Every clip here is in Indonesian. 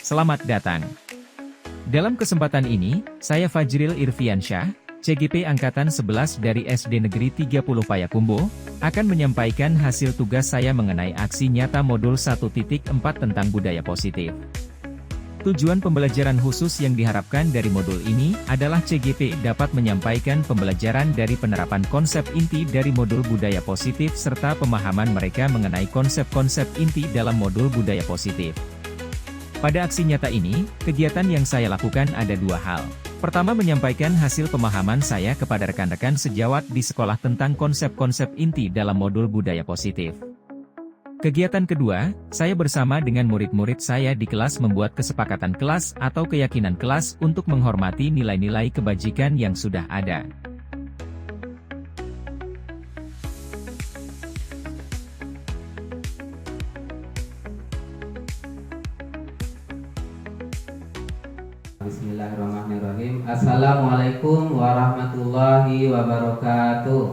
selamat datang. Dalam kesempatan ini, saya Fajril Irfiansyah, CGP Angkatan 11 dari SD Negeri 30 Payakumbuh, akan menyampaikan hasil tugas saya mengenai aksi nyata modul 1.4 tentang budaya positif. Tujuan pembelajaran khusus yang diharapkan dari modul ini adalah CGP dapat menyampaikan pembelajaran dari penerapan konsep inti dari modul budaya positif serta pemahaman mereka mengenai konsep-konsep inti dalam modul budaya positif. Pada aksi nyata ini, kegiatan yang saya lakukan ada dua hal. Pertama, menyampaikan hasil pemahaman saya kepada rekan-rekan sejawat di sekolah tentang konsep-konsep inti dalam modul budaya positif. Kegiatan kedua, saya bersama dengan murid-murid saya di kelas membuat kesepakatan kelas atau keyakinan kelas untuk menghormati nilai-nilai kebajikan yang sudah ada. Bismillahirrahmanirrahim. Assalamualaikum warahmatullahi wabarakatuh.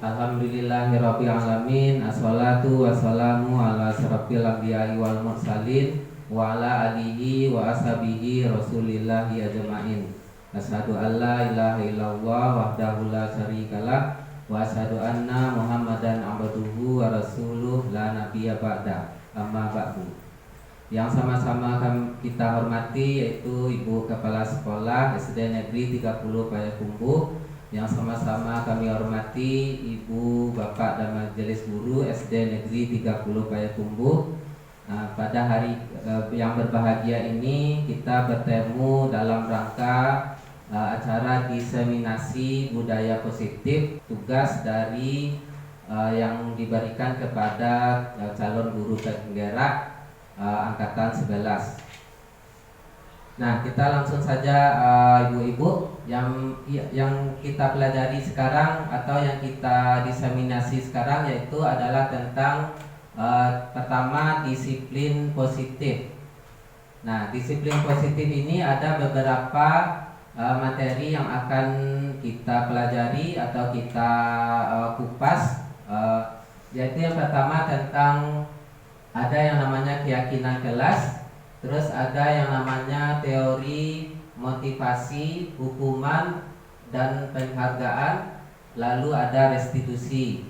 Alhamdulillahirabbil alamin. Assalatu wassalamu ala asyrafil anbiya'i wal mursalin wa ala alihi wa ashabihi rasulillahi ajmain. Asyhadu an la ilaha illallah wahdahu la syarikalah wa asyhadu anna Muhammadan abduhu wa rasuluh la nabiyya ba'da. Amma ba'du. Yang sama-sama kita hormati yaitu Ibu Kepala Sekolah SD Negeri 30 Payakumbuh, yang sama-sama kami hormati Ibu, Bapak dan Majelis Guru SD Negeri 30 Payakumbuh. Pada hari yang berbahagia ini kita bertemu dalam rangka acara diseminasi budaya positif, tugas dari yang diberikan kepada calon guru penggerak angkatan 11. Nah, kita langsung saja ibu-ibu yang kita pelajari sekarang atau yang kita diseminasi sekarang yaitu adalah tentang pertama disiplin positif. Nah, disiplin positif ini ada beberapa materi yang akan kita pelajari atau kita kupas, yaitu yang pertama tentang ada yang namanya keyakinan kelas. Terus ada yang namanya teori, motivasi, hukuman, dan penghargaan. Lalu ada restitusi.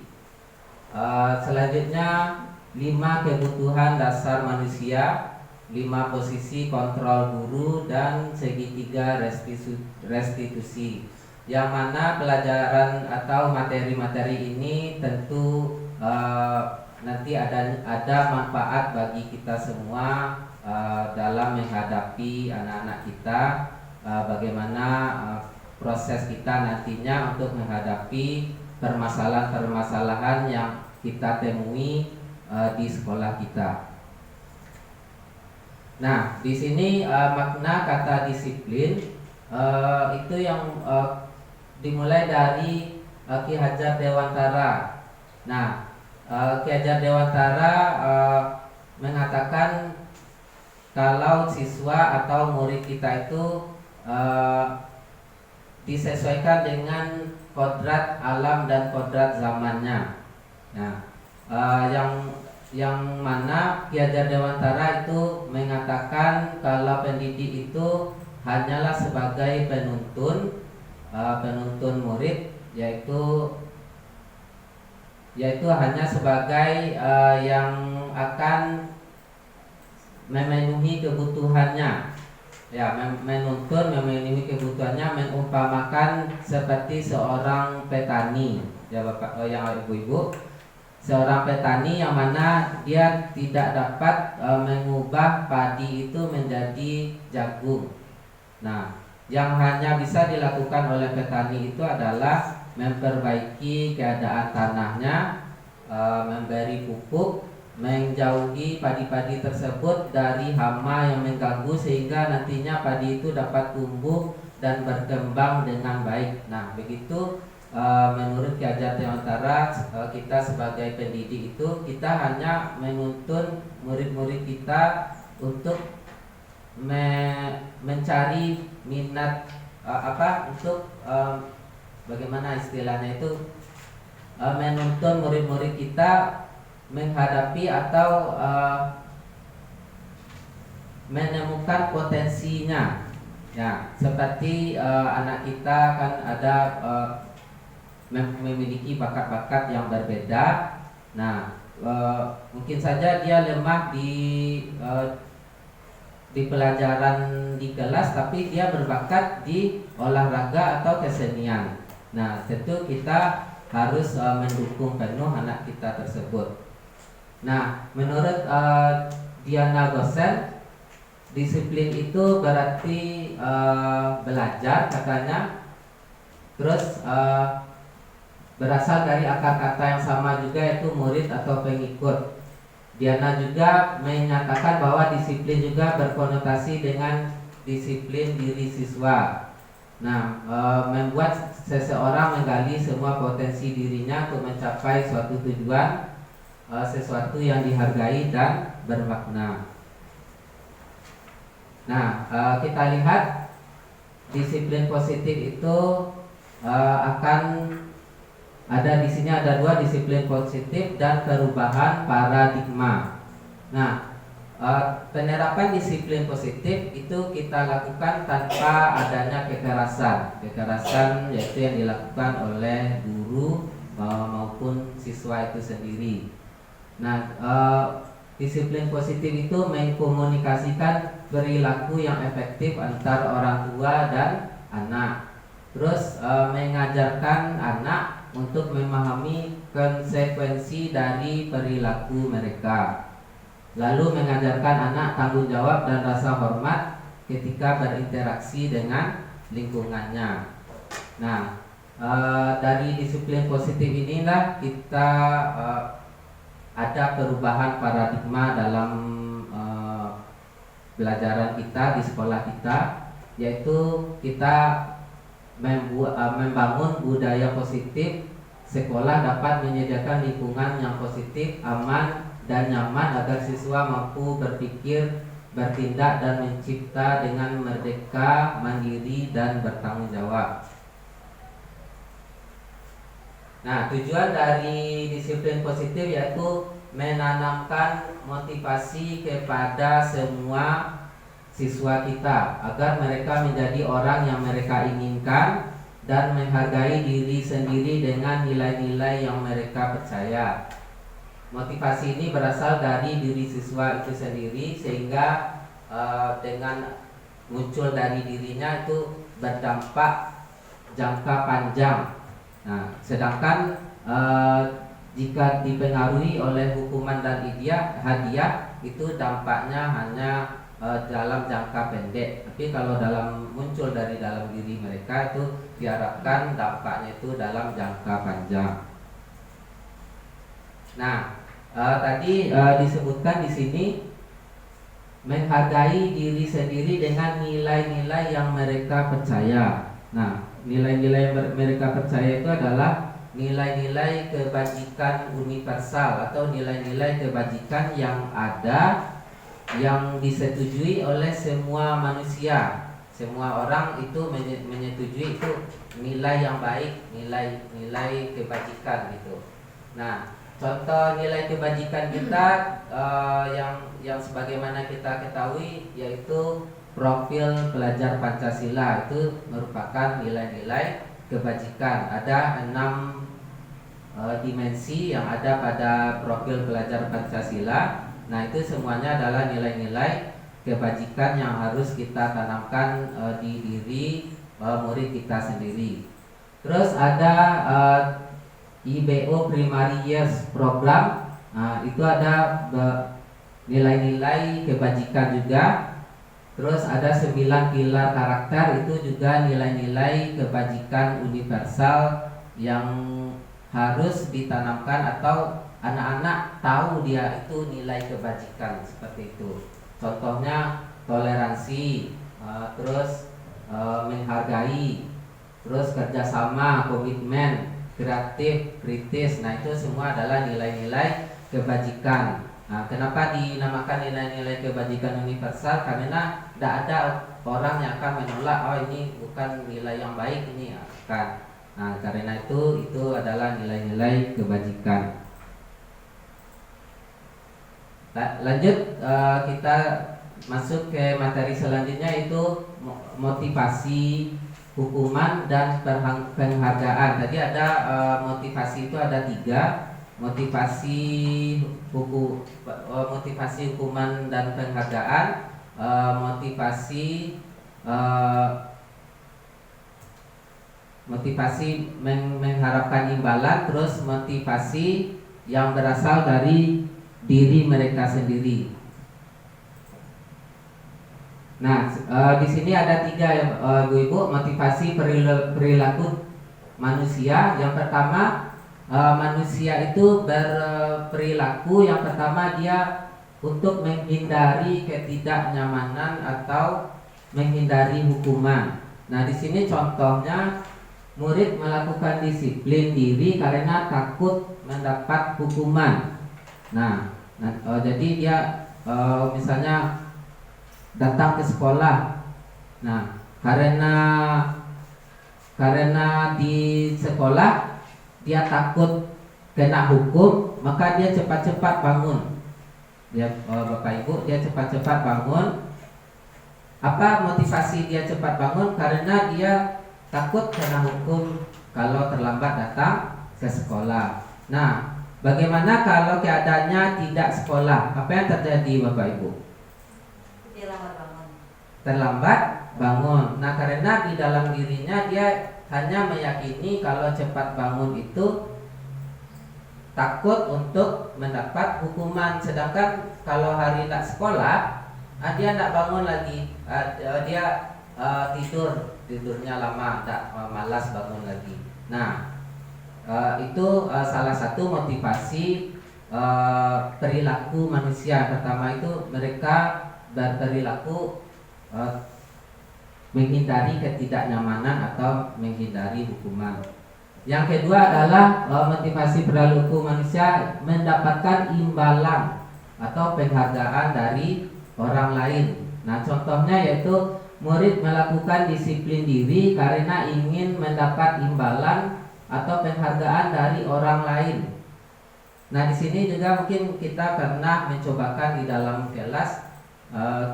Selanjutnya 5 kebutuhan dasar manusia, 5 posisi kontrol guru, dan segitiga restitusi. Yang mana pelajaran atau materi-materi ini tentu nanti ada manfaat bagi kita semua dalam menghadapi anak-anak kita, bagaimana proses kita nantinya untuk menghadapi permasalahan-permasalahan yang kita temui di sekolah kita. Nah, di sini makna kata disiplin itu yang dimulai dari Ki Hajar Dewantara. Nah, Ki Hajar Dewantara mengatakan kalau siswa atau murid kita itu disesuaikan dengan kodrat alam dan kodrat zamannya. Nah, yang mana Ki Hajar Dewantara itu mengatakan kalau pendidik itu hanyalah sebagai penuntun murid, yaitu hanya sebagai yang akan memenuhi kebutuhannya, memenuhi kebutuhannya, mengumpamakan seperti seorang petani, ya Bapak, yang Ibu-ibu, seorang petani yang mana dia tidak dapat mengubah padi itu menjadi jagung. Nah, yang hanya bisa dilakukan oleh petani itu adalah memperbaiki keadaan tanahnya, memberi pupuk, menjauhi padi-padi tersebut dari hama yang mengganggu sehingga nantinya padi itu dapat tumbuh dan berkembang dengan baik. Nah, begitu menurut Ki Hajar Dewantara, kita sebagai pendidik itu kita hanya menuntun murid-murid kita untuk mencari minat untuk bagaimana istilahnya itu, menuntun murid-murid kita menghadapi atau menemukan potensinya. Ya, seperti anak kita kan ada memiliki bakat-bakat yang berbeda. Nah, mungkin saja dia lemah di pelajaran di kelas, tapi dia berbakat di olahraga atau kesenian. Nah, tentu kita harus mendukung penuh anak kita tersebut. Nah, menurut Diana Gosen, disiplin itu berarti belajar katanya. Terus berasal dari akar kata yang sama juga, yaitu murid atau pengikut. Diana juga menyatakan bahwa disiplin juga berkonotasi dengan disiplin diri siswa. Nah, membuat seseorang menggali semua potensi dirinya untuk mencapai suatu tujuan, sesuatu yang dihargai dan bermakna. Nah, kita lihat disiplin positif itu akan ada di sini, ada dua, disiplin positif dan perubahan paradigma. Nah, penerapan disiplin positif itu kita lakukan tanpa adanya kekerasan. Kekerasan yaitu yang dilakukan oleh guru maupun siswa itu sendiri. Nah, disiplin positif itu mengkomunikasikan perilaku yang efektif antar orang tua dan anak. Terus mengajarkan anak untuk memahami konsekuensi dari perilaku mereka. Lalu mengajarkan anak tanggung jawab dan rasa hormat ketika berinteraksi dengan lingkungannya. Nah, dari disiplin positif inilah kita ada perubahan paradigma dalam pelajaran kita di sekolah kita, yaitu kita membangun budaya positif. Sekolah dapat menyediakan lingkungan yang positif, aman, dan nyaman agar siswa mampu berpikir, bertindak, dan mencipta dengan merdeka, mandiri, dan bertanggung jawab. Nah, tujuan dari disiplin positif yaitu menanamkan motivasi kepada semua siswa kita agar mereka menjadi orang yang mereka inginkan dan menghargai diri sendiri dengan nilai-nilai yang mereka percaya. Motivasi ini berasal dari diri siswa itu sendiri, sehingga dengan muncul dari dirinya itu berdampak jangka panjang. Nah, sedangkan jika dipengaruhi oleh hukuman dan hadiah itu dampaknya hanya dalam jangka pendek. Tapi kalau muncul dari dalam diri mereka itu diharapkan dampaknya itu dalam jangka panjang. Nah, tadi disebutkan di sini menghargai diri sendiri dengan nilai-nilai yang mereka percaya. Nah, nilai-nilai yang mereka percaya itu adalah nilai-nilai kebajikan universal atau nilai-nilai kebajikan yang ada, yang disetujui oleh semua manusia. Semua orang itu menyetujui itu nilai yang baik, nilai kebajikan gitu. Nah, contoh nilai kebajikan kita yang sebagaimana kita ketahui yaitu profil pelajar Pancasila, itu merupakan nilai-nilai kebajikan. Ada 6 dimensi yang ada pada profil pelajar Pancasila. Nah, itu semuanya adalah nilai-nilai kebajikan yang harus kita tanamkan di diri murid kita sendiri. Terus ada IBO Primary Years Program. Nah, itu ada nilai-nilai kebajikan juga. Terus ada 9 pilar karakter, itu juga nilai-nilai kebajikan universal yang harus ditanamkan atau anak-anak tahu dia itu nilai kebajikan seperti itu. Contohnya toleransi, terus menghargai, terus kerjasama, komitmen, kreatif, kritis. Nah, itu semua adalah nilai-nilai kebajikan. Nah, kenapa dinamakan nilai-nilai kebajikan universal? Karena tidak ada orang yang akan menolak, oh ini bukan nilai yang baik, ini akan. Nah, karena itu adalah nilai-nilai kebajikan. Lanjut, kita masuk ke materi selanjutnya, yaitu motivasi, hukuman, dan penghargaan. Tadi ada motivasi itu ada 3, motivasi hukuman dan penghargaan, motivasi mengharapkan imbalan, terus motivasi yang berasal dari diri mereka sendiri. Nah, di sini ada 3 ya, Ibu-ibu, motivasi perilaku manusia. Yang pertama, manusia itu berperilaku yang pertama dia untuk menghindari ketidaknyamanan atau menghindari hukuman. Nah, di sini contohnya murid melakukan disiplin diri karena takut mendapat hukuman. Jadi dia misalnya datang ke sekolah. Nah, karena di sekolah dia takut kena hukum, maka dia cepat-cepat bangun. Bapak Ibu, dia cepat-cepat bangun. Apa motivasi dia cepat bangun? Karena dia takut kena hukum kalau terlambat datang ke sekolah. Nah, bagaimana kalau keadaannya tidak sekolah? Apa yang terjadi, Bapak Ibu? Terlambat bangun. Nah, karena di dalam dirinya dia hanya meyakini kalau cepat bangun itu takut untuk mendapat hukuman. Sedangkan kalau hari tak sekolah, dia tidak bangun lagi. Dia tidurnya lama, tak malas bangun lagi. Nah, itu salah satu motivasi perilaku manusia. Pertama itu mereka berperilaku menghindari ketidaknyamanan atau menghindari hukuman. Yang kedua adalah motivasi perilaku manusia mendapatkan imbalan atau penghargaan dari orang lain. Nah, contohnya yaitu murid melakukan disiplin diri karena ingin mendapat imbalan atau penghargaan dari orang lain. Nah, di sini juga mungkin kita pernah mencobakan di dalam kelas.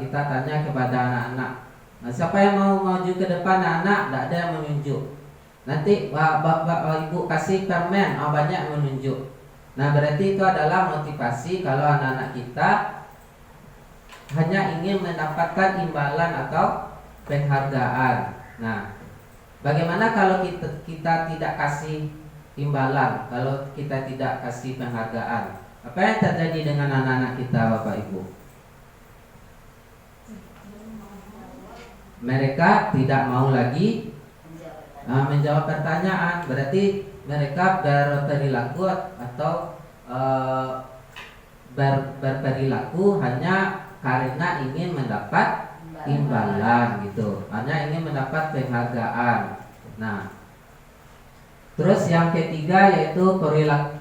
Kita tanya kepada anak-anak, nah, siapa yang mau maju ke depan? Anak, tidak ada yang menunjuk. Nanti bapak ibu kasih permen, banyak menunjuk. Nah, berarti itu adalah motivasi kalau anak-anak kita hanya ingin mendapatkan imbalan atau penghargaan. Nah, bagaimana kalau kita tidak kasih imbalan, kalau kita tidak kasih penghargaan? Apa yang terjadi dengan anak-anak kita, Bapak Ibu? Mereka tidak mau lagi menjawab pertanyaan. Berarti mereka berperilaku atau berperilaku hanya karena ingin mendapat imbalan gitu, hanya ingin mendapat penghargaan. Nah, terus yang ketiga yaitu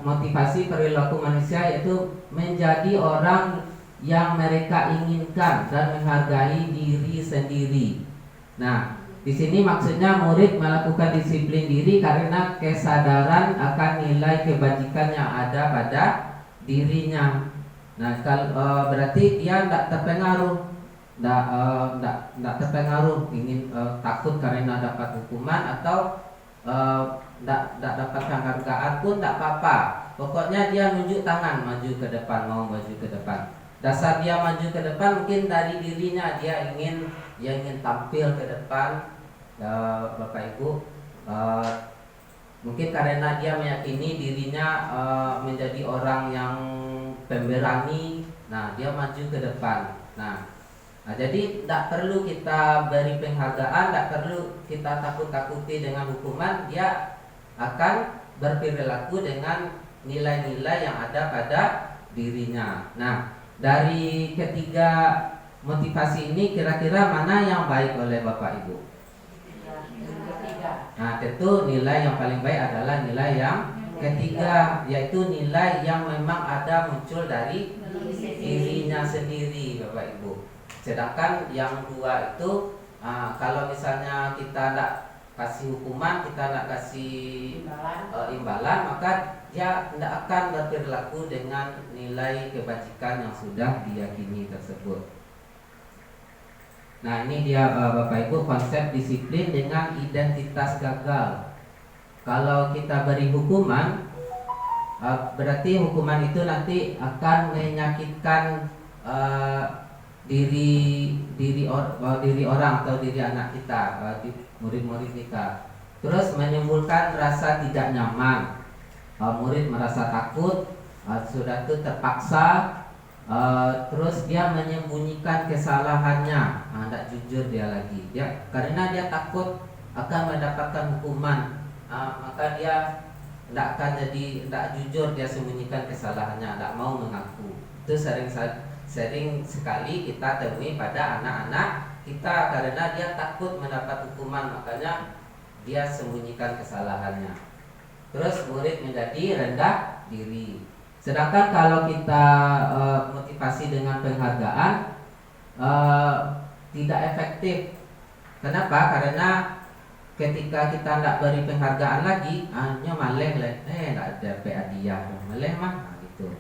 motivasi perilaku manusia, yaitu menjadi orang yang mereka inginkan dan menghargai diri sendiri. Nah, di sini maksudnya murid melakukan disiplin diri karena kesadaran akan nilai kebajikan yang ada pada dirinya. Nah, kalau berarti dia tidak terpengaruh, ingin takut karena dapat hukuman atau tidak dapat penghargaan pun tidak apa-apa. Pokoknya dia nunjuk tangan maju ke depan, mau maju ke depan. Dasar dia maju ke depan mungkin dari dirinya dia ingin tampil ke depan, Bapak Ibu. Mungkin karena dia meyakini dirinya menjadi orang yang pemberani. Nah, dia maju ke depan. Nah, jadi tidak perlu kita beri penghargaan, tidak perlu kita takut-takuti dengan hukuman. Dia akan berperilaku dengan nilai-nilai yang ada pada dirinya. Nah, dari ketiga motivasi ini kira-kira mana yang baik oleh Bapak Ibu? Nah, tentu nilai yang paling baik adalah nilai yang ketiga, yaitu nilai yang memang ada muncul dari dirinya sendiri, Bapak Ibu. Sedangkan yang dua itu kalau misalnya kita tidak kasih hukuman, kita tidak kasih imbalan, maka dia tidak akan berperilaku dengan nilai kebajikan yang sudah diyakini tersebut. Nah, ini dia Bapak Ibu, konsep disiplin dengan identitas gagal. Kalau kita beri hukuman, berarti hukuman itu nanti akan menyakitkan diri orang atau diri anak kita, murid-murid kita. Terus menimbulkan rasa tidak nyaman. Murid merasa takut, sudah itu terpaksa. Terus dia menyembunyikan kesalahannya, tidak jujur dia lagi. Karena dia takut akan mendapatkan hukuman, maka dia tidak jujur, dia sembunyikan kesalahannya, tidak mau mengaku. Itu sering sekali kita temui pada anak-anak kita, karena dia takut mendapat hukuman, makanya dia sembunyikan kesalahannya. Terus murid menjadi rendah diri. Sedangkan kalau kita motivasi dengan penghargaan, tidak efektif. Kenapa? Karena ketika kita tidak beri penghargaan lagi, hanya maleh tidak ada hadiah, maleh mah gitu.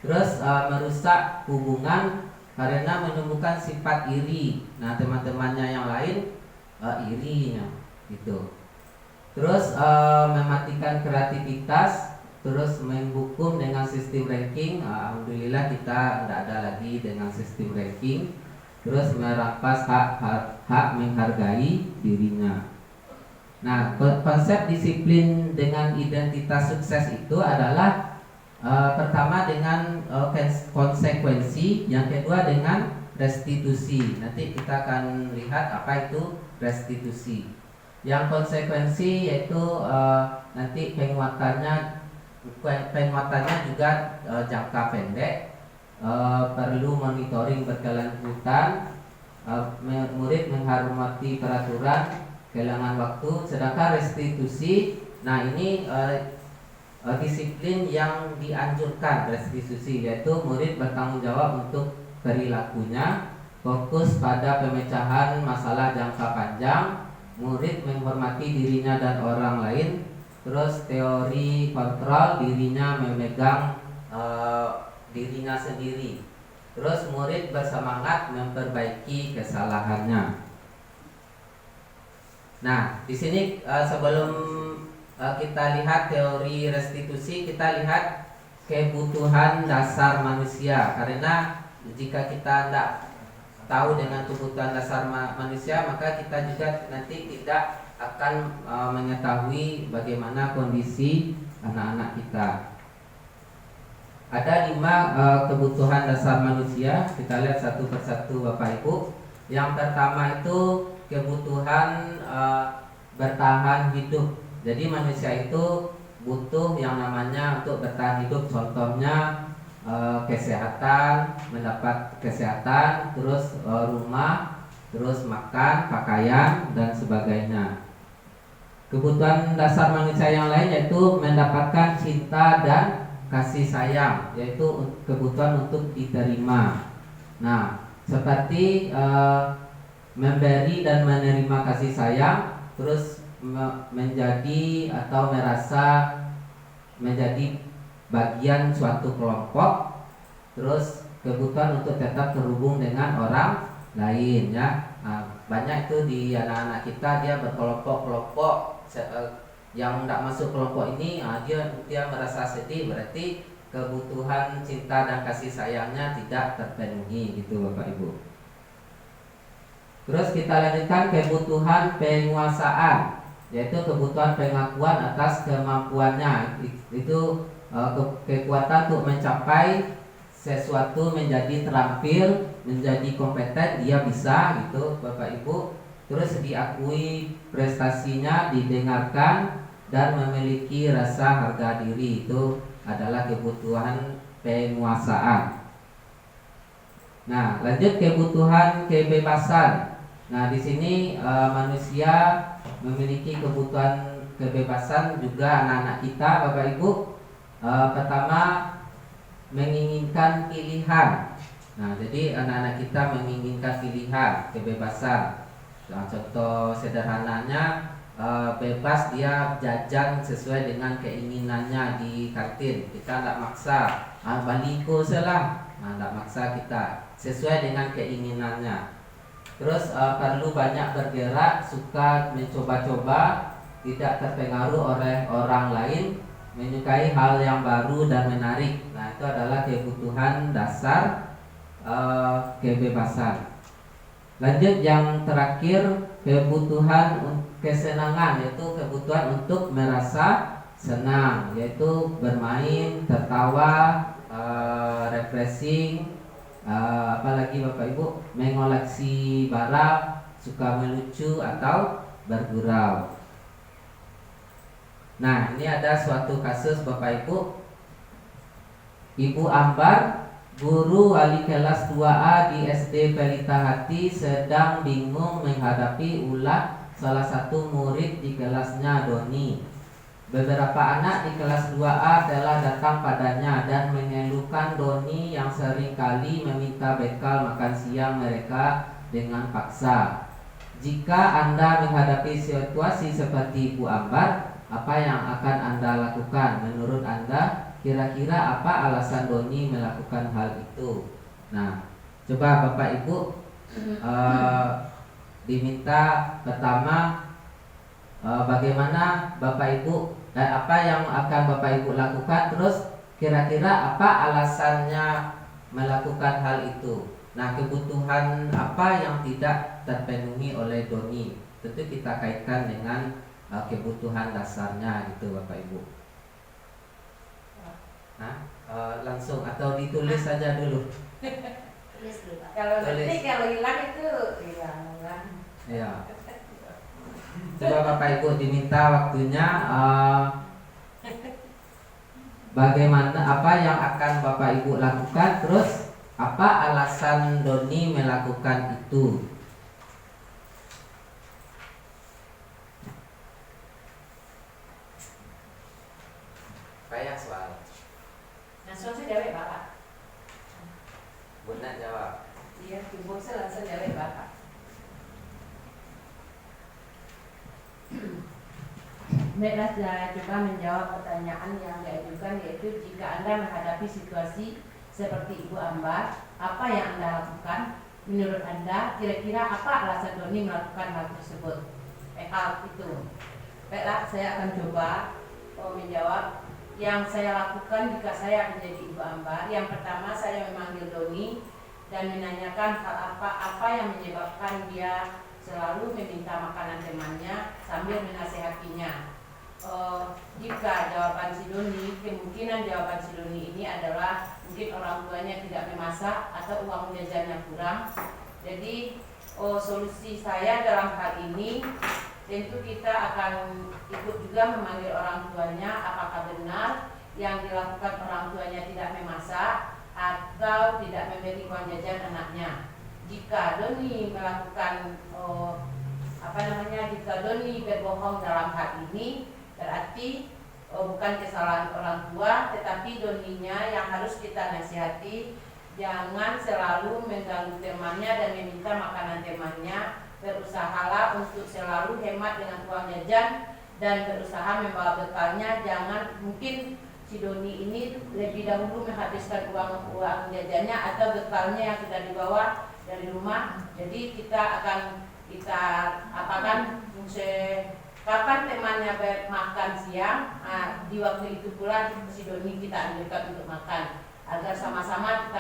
Terus merusak hubungan karena menumbuhkan sifat iri. Nah, teman-temannya yang lain irinya gitu. Terus mematikan kreativitas. Terus menghukum dengan sistem ranking. Alhamdulillah kita tidak ada lagi dengan sistem ranking. Terus merampas hak menghargai dirinya. Nah, konsep disiplin dengan identitas sukses itu adalah pertama dengan konsekuensi, yang kedua dengan restitusi. Nanti kita akan lihat apa itu restitusi. Yang konsekuensi yaitu nanti penguatannya juga jangka pendek, perlu monitoring berkelanjutan, murid menghormati peraturan, kehilangan waktu. Sedangkan restitusi, nah ini disiplin yang dianjurkan restitusi, yaitu murid bertanggung jawab untuk perilakunya, fokus pada pemecahan masalah jangka panjang, murid menghormati dirinya dan orang lain. Terus teori kontrol, dirinya memegang dirinya sendiri. Terus murid bersemangat memperbaiki kesalahannya. Nah, di sini sebelum kita lihat teori restitusi, kita lihat kebutuhan dasar manusia. Karena jika kita tidak tahu dengan kebutuhan dasar manusia, maka kita juga nanti tidak akan mengetahui bagaimana kondisi anak-anak kita. Ada 5 kebutuhan dasar manusia. Kita lihat satu persatu Bapak Ibu. Yang pertama itu kebutuhan bertahan hidup. Jadi manusia itu butuh yang namanya untuk bertahan hidup. Contohnya kesehatan, mendapat kesehatan, terus rumah, terus makan, pakaian, dan sebagainya. Kebutuhan dasar manusia yang lain yaitu mendapatkan cinta dan kasih sayang, yaitu kebutuhan untuk diterima. Nah, seperti memberi dan menerima kasih sayang, terus menjadi atau merasa menjadi bagian suatu kelompok, terus kebutuhan untuk tetap terhubung dengan orang lain, ya. Nah, banyak itu di anak-anak kita, dia berkelompok-kelompok. Yang tidak masuk kelompok ini, dia merasa sedih, berarti kebutuhan cinta dan kasih sayangnya tidak terpenuhi, gitu Bapak Ibu. Terus kita lanjutkan kebutuhan penguasaan, yaitu kebutuhan pengakuan atas kemampuannya. Itu kekuatan untuk mencapai sesuatu, menjadi terampil, menjadi kompeten, dia bisa, gitu Bapak Ibu. Terus diakui prestasinya, didengarkan, dan memiliki rasa harga diri. Itu adalah kebutuhan penguasaan. Nah, lanjut kebutuhan kebebasan. Nah, di sini manusia memiliki kebutuhan kebebasan juga, anak-anak kita Bapak Ibu. Pertama, menginginkan pilihan. Nah, jadi anak-anak kita menginginkan pilihan, kebebasan. Nah, contoh sederhananya, bebas dia jajan sesuai dengan keinginannya di kantin. Kita tidak maksa, baliko salah, tidak maksa kita, sesuai dengan keinginannya. Terus perlu banyak bergerak, suka mencoba-coba, tidak terpengaruh oleh orang lain, menyukai hal yang baru dan menarik. Nah, itu adalah kebutuhan dasar kebebasan. Lanjut yang terakhir, kebutuhan kesenangan, yaitu kebutuhan untuk merasa senang, yaitu bermain, tertawa, refreshing, apalagi Bapak Ibu, mengoleksi barang, suka melucu atau bergurau. Nah, ini ada suatu kasus Bapak Ibu. Ibu Ambar, guru wali kelas 2A di SD Pelita Hati, sedang bingung menghadapi ulah salah satu murid di kelasnya, Doni. Beberapa anak di kelas 2A telah datang padanya dan mengeluhkan Doni yang seringkali meminta bekal makan siang mereka dengan paksa. Jika Anda menghadapi situasi seperti Ibu Ambar, apa yang akan Anda lakukan? Menurut Anda, kira-kira apa alasan Doni melakukan hal itu? Nah, coba Bapak Ibu diminta pertama, bagaimana Bapak Ibu, apa yang akan Bapak Ibu lakukan, terus kira-kira apa alasannya melakukan hal itu. Nah, kebutuhan apa yang tidak terpenuhi oleh Doni, tentu kita kaitkan dengan kebutuhan dasarnya itu Bapak Ibu. Nah, langsung atau ditulis saja dulu. Tulis dulu, Pak. Kalau hilang itu hilang. Ya. Coba Bapak Ibu diminta waktunya, bagaimana, apa yang akan Bapak Ibu lakukan, terus apa alasan Doni melakukan itu. Kayak soal. Langsung saya jawab Bapak. Bunda jawab. Iya, ibu saya langsung jawab Bapak. Baiklah, saya coba menjawab pertanyaan yang diajukan, yaitu jika Anda menghadapi situasi seperti Ibu Ambar, apa yang Anda lakukan? Menurut Anda, kira-kira apa alasan Doni melakukan hal tersebut? Hal itu. Baiklah, saya akan coba menjawab yang saya lakukan jika saya menjadi Ibu Ambar. Yang pertama, saya memanggil Doni dan menanyakan hal apa yang menyebabkan dia selalu meminta makanan temannya sambil menasehatinya. Jika jawaban si Doni, kemungkinan jawaban si Doni ini adalah mungkin orang tuanya tidak memasak atau uang jajannya kurang. Jadi solusi saya dalam hal ini, tentu kita akan ikut juga memanggil orang tuanya, apakah benar yang dilakukan orang tuanya tidak memasak atau tidak memberi uang jajan anaknya. Jika Doni melakukan jika Doni berbohong dalam hal ini, berarti bukan kesalahan orang tua, tetapi Doninya yang harus kita nasihati. Jangan selalu mengganggu temannya dan meminta makanan temannya. Berusahalah untuk selalu hemat dengan uang jajan dan berusaha membawa bekalnya. Jangan, mungkin si Doni ini lebih dahulu menghabiskan uang jajannya atau bekalnya yang sudah dibawa dari rumah. Jadi kita kapan temannya makan siang, di waktu itu pula si Doni kita anjurkan untuk makan, agar sama-sama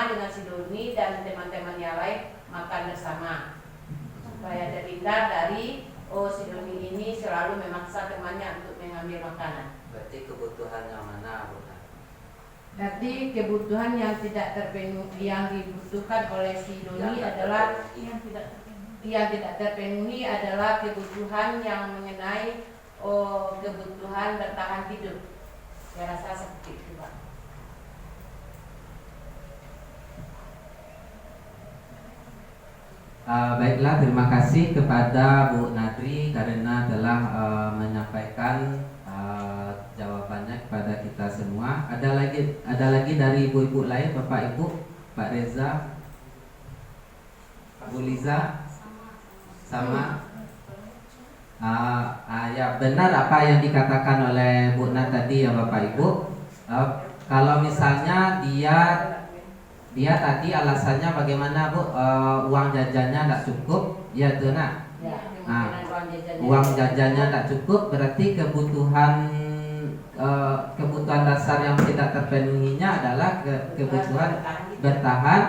dengan si Doni dan teman-teman yang lain makan bersama, supaya terhindar dari si Doni ini selalu memaksa temannya untuk mengambil makanan. Berarti kebutuhan yang mana, Bu? Berarti kebutuhan yang tidak terpenuhi, yang dibutuhkan oleh si Doni adalah yang tidak terpenuhi adalah kebutuhan yang mengenai kebutuhan bertahan hidup. Saya rasa seperti itu, Pak. Baiklah, terima kasih kepada Bu Nadri karena telah menyampaikan jawabannya kepada kita semua. Ada lagi dari ibu-ibu lain, Bapak Ibu, Pak Reza, Bu Liza, sama Ya benar apa yang dikatakan oleh Bu Nat tadi ya Bapak Ibu. Kalau misalnya dia tadi alasannya bagaimana Bu? Uang jajannya tidak cukup, ya tuh nak. Ya, Nah, kemungkinan uang jajannya. Uang jajannya tidak cukup berarti kebutuhan dasar yang tidak terpenuhinya adalah kebutuhan bertahan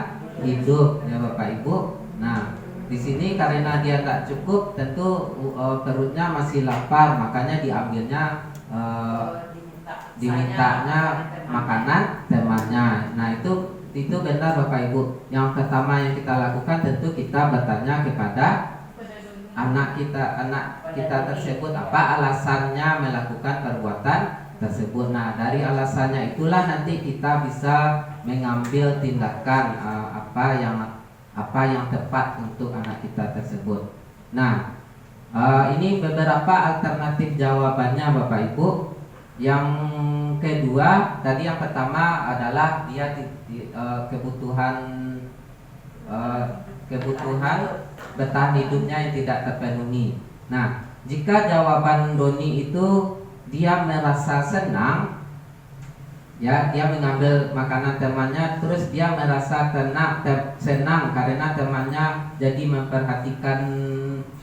hidup ya Bapak Ibu. Nah, di sini karena dia tidak cukup, tentu perutnya masih lapar, makanya diambilnya dimintanya makanan temannya. Nah, itu benar Bapak Ibu. Yang pertama yang kita lakukan tentu kita bertanya kepada anak kita tersebut apa alasannya melakukan perbuatan tersebut. Nah, dari alasannya itulah nanti kita bisa mengambil tindakan apa yang tepat untuk anak kita tersebut. Nah, ini beberapa alternatif jawabannya Bapak Ibu. Yang kedua, tadi yang pertama adalah dia kebutuhan bertahan hidupnya yang tidak terpenuhi. Nah, jika jawaban Doni itu dia merasa senang, ya dia mengambil makanan temannya, terus dia merasa senang karena temannya jadi memperhatikan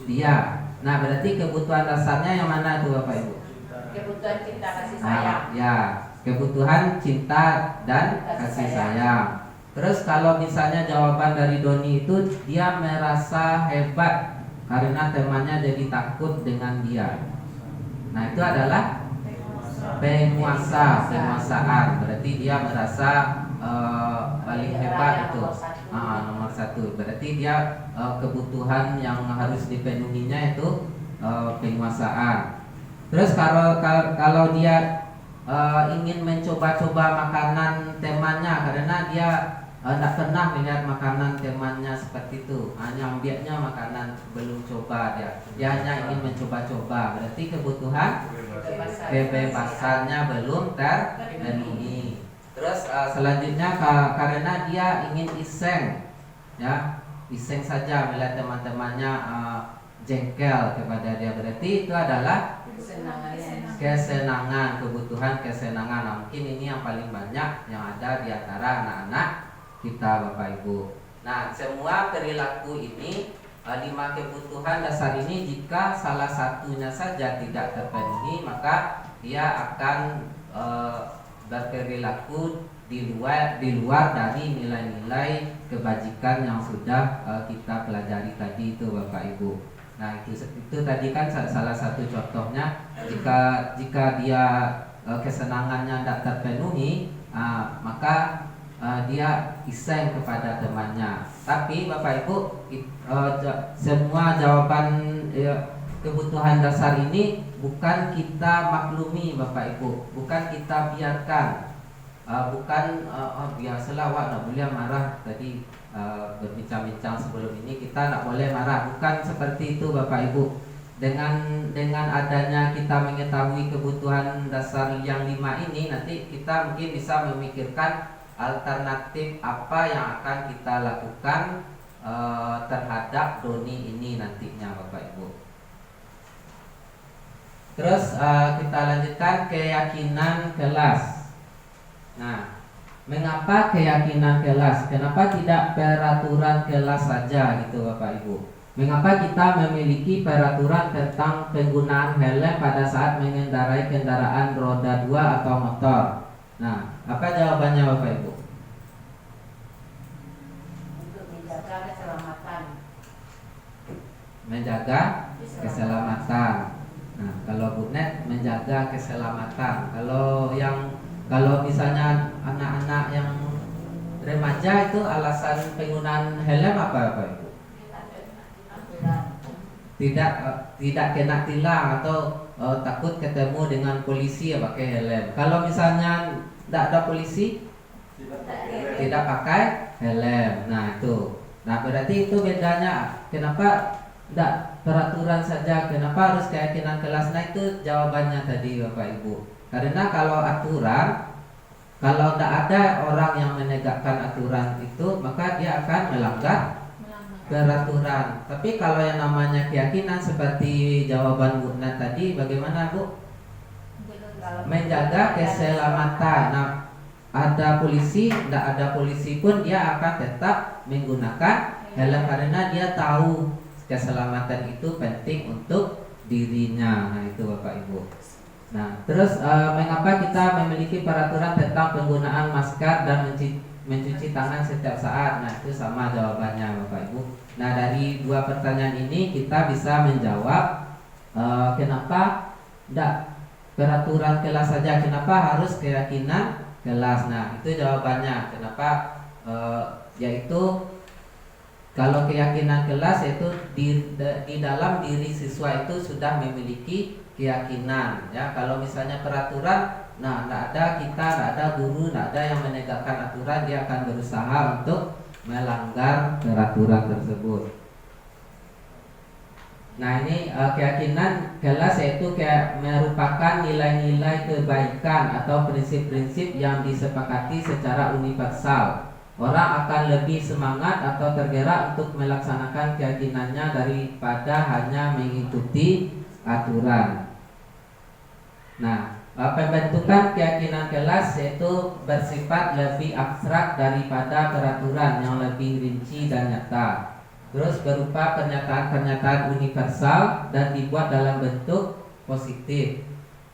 dia. Nah, berarti kebutuhan dasarnya yang mana itu Bapak Ibu? Kebutuhan cinta kasih sayang. Ya, kebutuhan cinta dan kasih sayang. Terus kalau misalnya jawaban dari Doni itu dia merasa hebat karena temannya jadi takut dengan dia. Nah, itu adalah penguasaan. Berarti dia merasa paling hebat itu. Nomor satu. Berarti dia kebutuhan yang harus dipenuhinya itu penguasaan. Terus kalau dia ingin mencoba-coba makanan temannya karena dia tidak pernah melihat makanan temannya seperti itu, hanya ambilnya makanan belum coba dia hanya ingin mencoba-coba, berarti kebutuhan kebebasannya belum terpenuhi. Terus selanjutnya karena dia ingin iseng saja melihat teman-temannya jengkel kepada dia, berarti itu adalah kesenangan, kebutuhan kesenangan. Nah, mungkin ini yang paling banyak yang ada di antara anak-anak kita Bapak Ibu. Nah, semua perilaku ini 5 kebutuhan dasar ini jika salah satunya saja tidak terpenuhi, maka dia akan berperilaku di luar dari nilai-nilai kebajikan yang sudah kita pelajari tadi itu Bapak Ibu. Nah, itu tadi kan salah satu contohnya, jika dia kesenangannya tidak terpenuhi, maka dia iseng kepada temannya. Tapi Bapak Ibu, semua jawaban kebutuhan dasar ini bukan kita maklumi Bapak Ibu, bukan kita biarkan, biasalah wak nak boleh marah tadi. Berbincang-bincang sebelum ini kita tidak boleh marah, bukan seperti itu Bapak Ibu. Dengan adanya kita mengetahui kebutuhan dasar yang 5 ini, nanti kita mungkin bisa memikirkan alternatif apa yang akan kita lakukan terhadap Doni ini nantinya Bapak Ibu. Terus kita lanjutkan keyakinan kelas. Nah, mengapa keyakinan kelas? Kenapa tidak peraturan kelas saja gitu Bapak Ibu? Mengapa kita memiliki peraturan tentang penggunaan helm pada saat mengendarai kendaraan roda 2 atau motor? Nah, apa jawabannya Bapak Ibu? Untuk menjaga keselamatan. Menjaga keselamatan. Nah, kalau Bu Net menjaga keselamatan. Kalau misalnya anak-anak yang remaja itu alasan penggunaan helm apa Bapak Ibu? Tidak kena tilang atau takut ketemu dengan polisi ya pakai helm. Kalau misalnya tidak ada polisi, tidak pakai helm. Nah itu. Nah berarti itu bedanya. Kenapa tidak peraturan saja? Kenapa harus keyakinan kelas? Nah itu jawabannya tadi Bapak Ibu. Karena kalau aturan, kalau tidak ada orang yang menegakkan aturan itu, maka dia akan melanggar peraturan. Tapi kalau yang namanya keyakinan seperti jawaban Bu Nat tadi, bagaimana Bu? Menjaga keselamatan. Nah, ada polisi, tidak ada polisi pun dia akan tetap menggunakan helm karena dia tahu keselamatan itu penting untuk dirinya. Nah, itu Bapak Ibu. Nah, terus mengapa kita memiliki peraturan tentang penggunaan masker dan mencuci tangan setiap saat? Nah, itu sama jawabannya Bapak Ibu. Nah, dari dua pertanyaan ini kita bisa menjawab kenapa tidak peraturan kelas saja, kenapa harus keyakinan kelas. Nah, itu jawabannya. Kenapa? Yaitu kalau keyakinan kelas yaitu di dalam diri siswa itu sudah memiliki keyakinan. Ya, kalau misalnya peraturan, nah, tidak ada guru, tidak ada yang menegakkan aturan, dia akan berusaha untuk melanggar peraturan tersebut. Nah, ini keyakinan kelas yaitu kayak merupakan nilai-nilai kebaikan atau prinsip-prinsip yang disepakati secara universal. Orang akan lebih semangat atau tergerak untuk melaksanakan keyakinannya daripada hanya mengikuti aturan. Nah, pembentukan keyakinan kelas yaitu bersifat lebih abstrak daripada peraturan yang lebih rinci dan nyata. Terus berupa pernyataan-pernyataan universal dan dibuat dalam bentuk positif.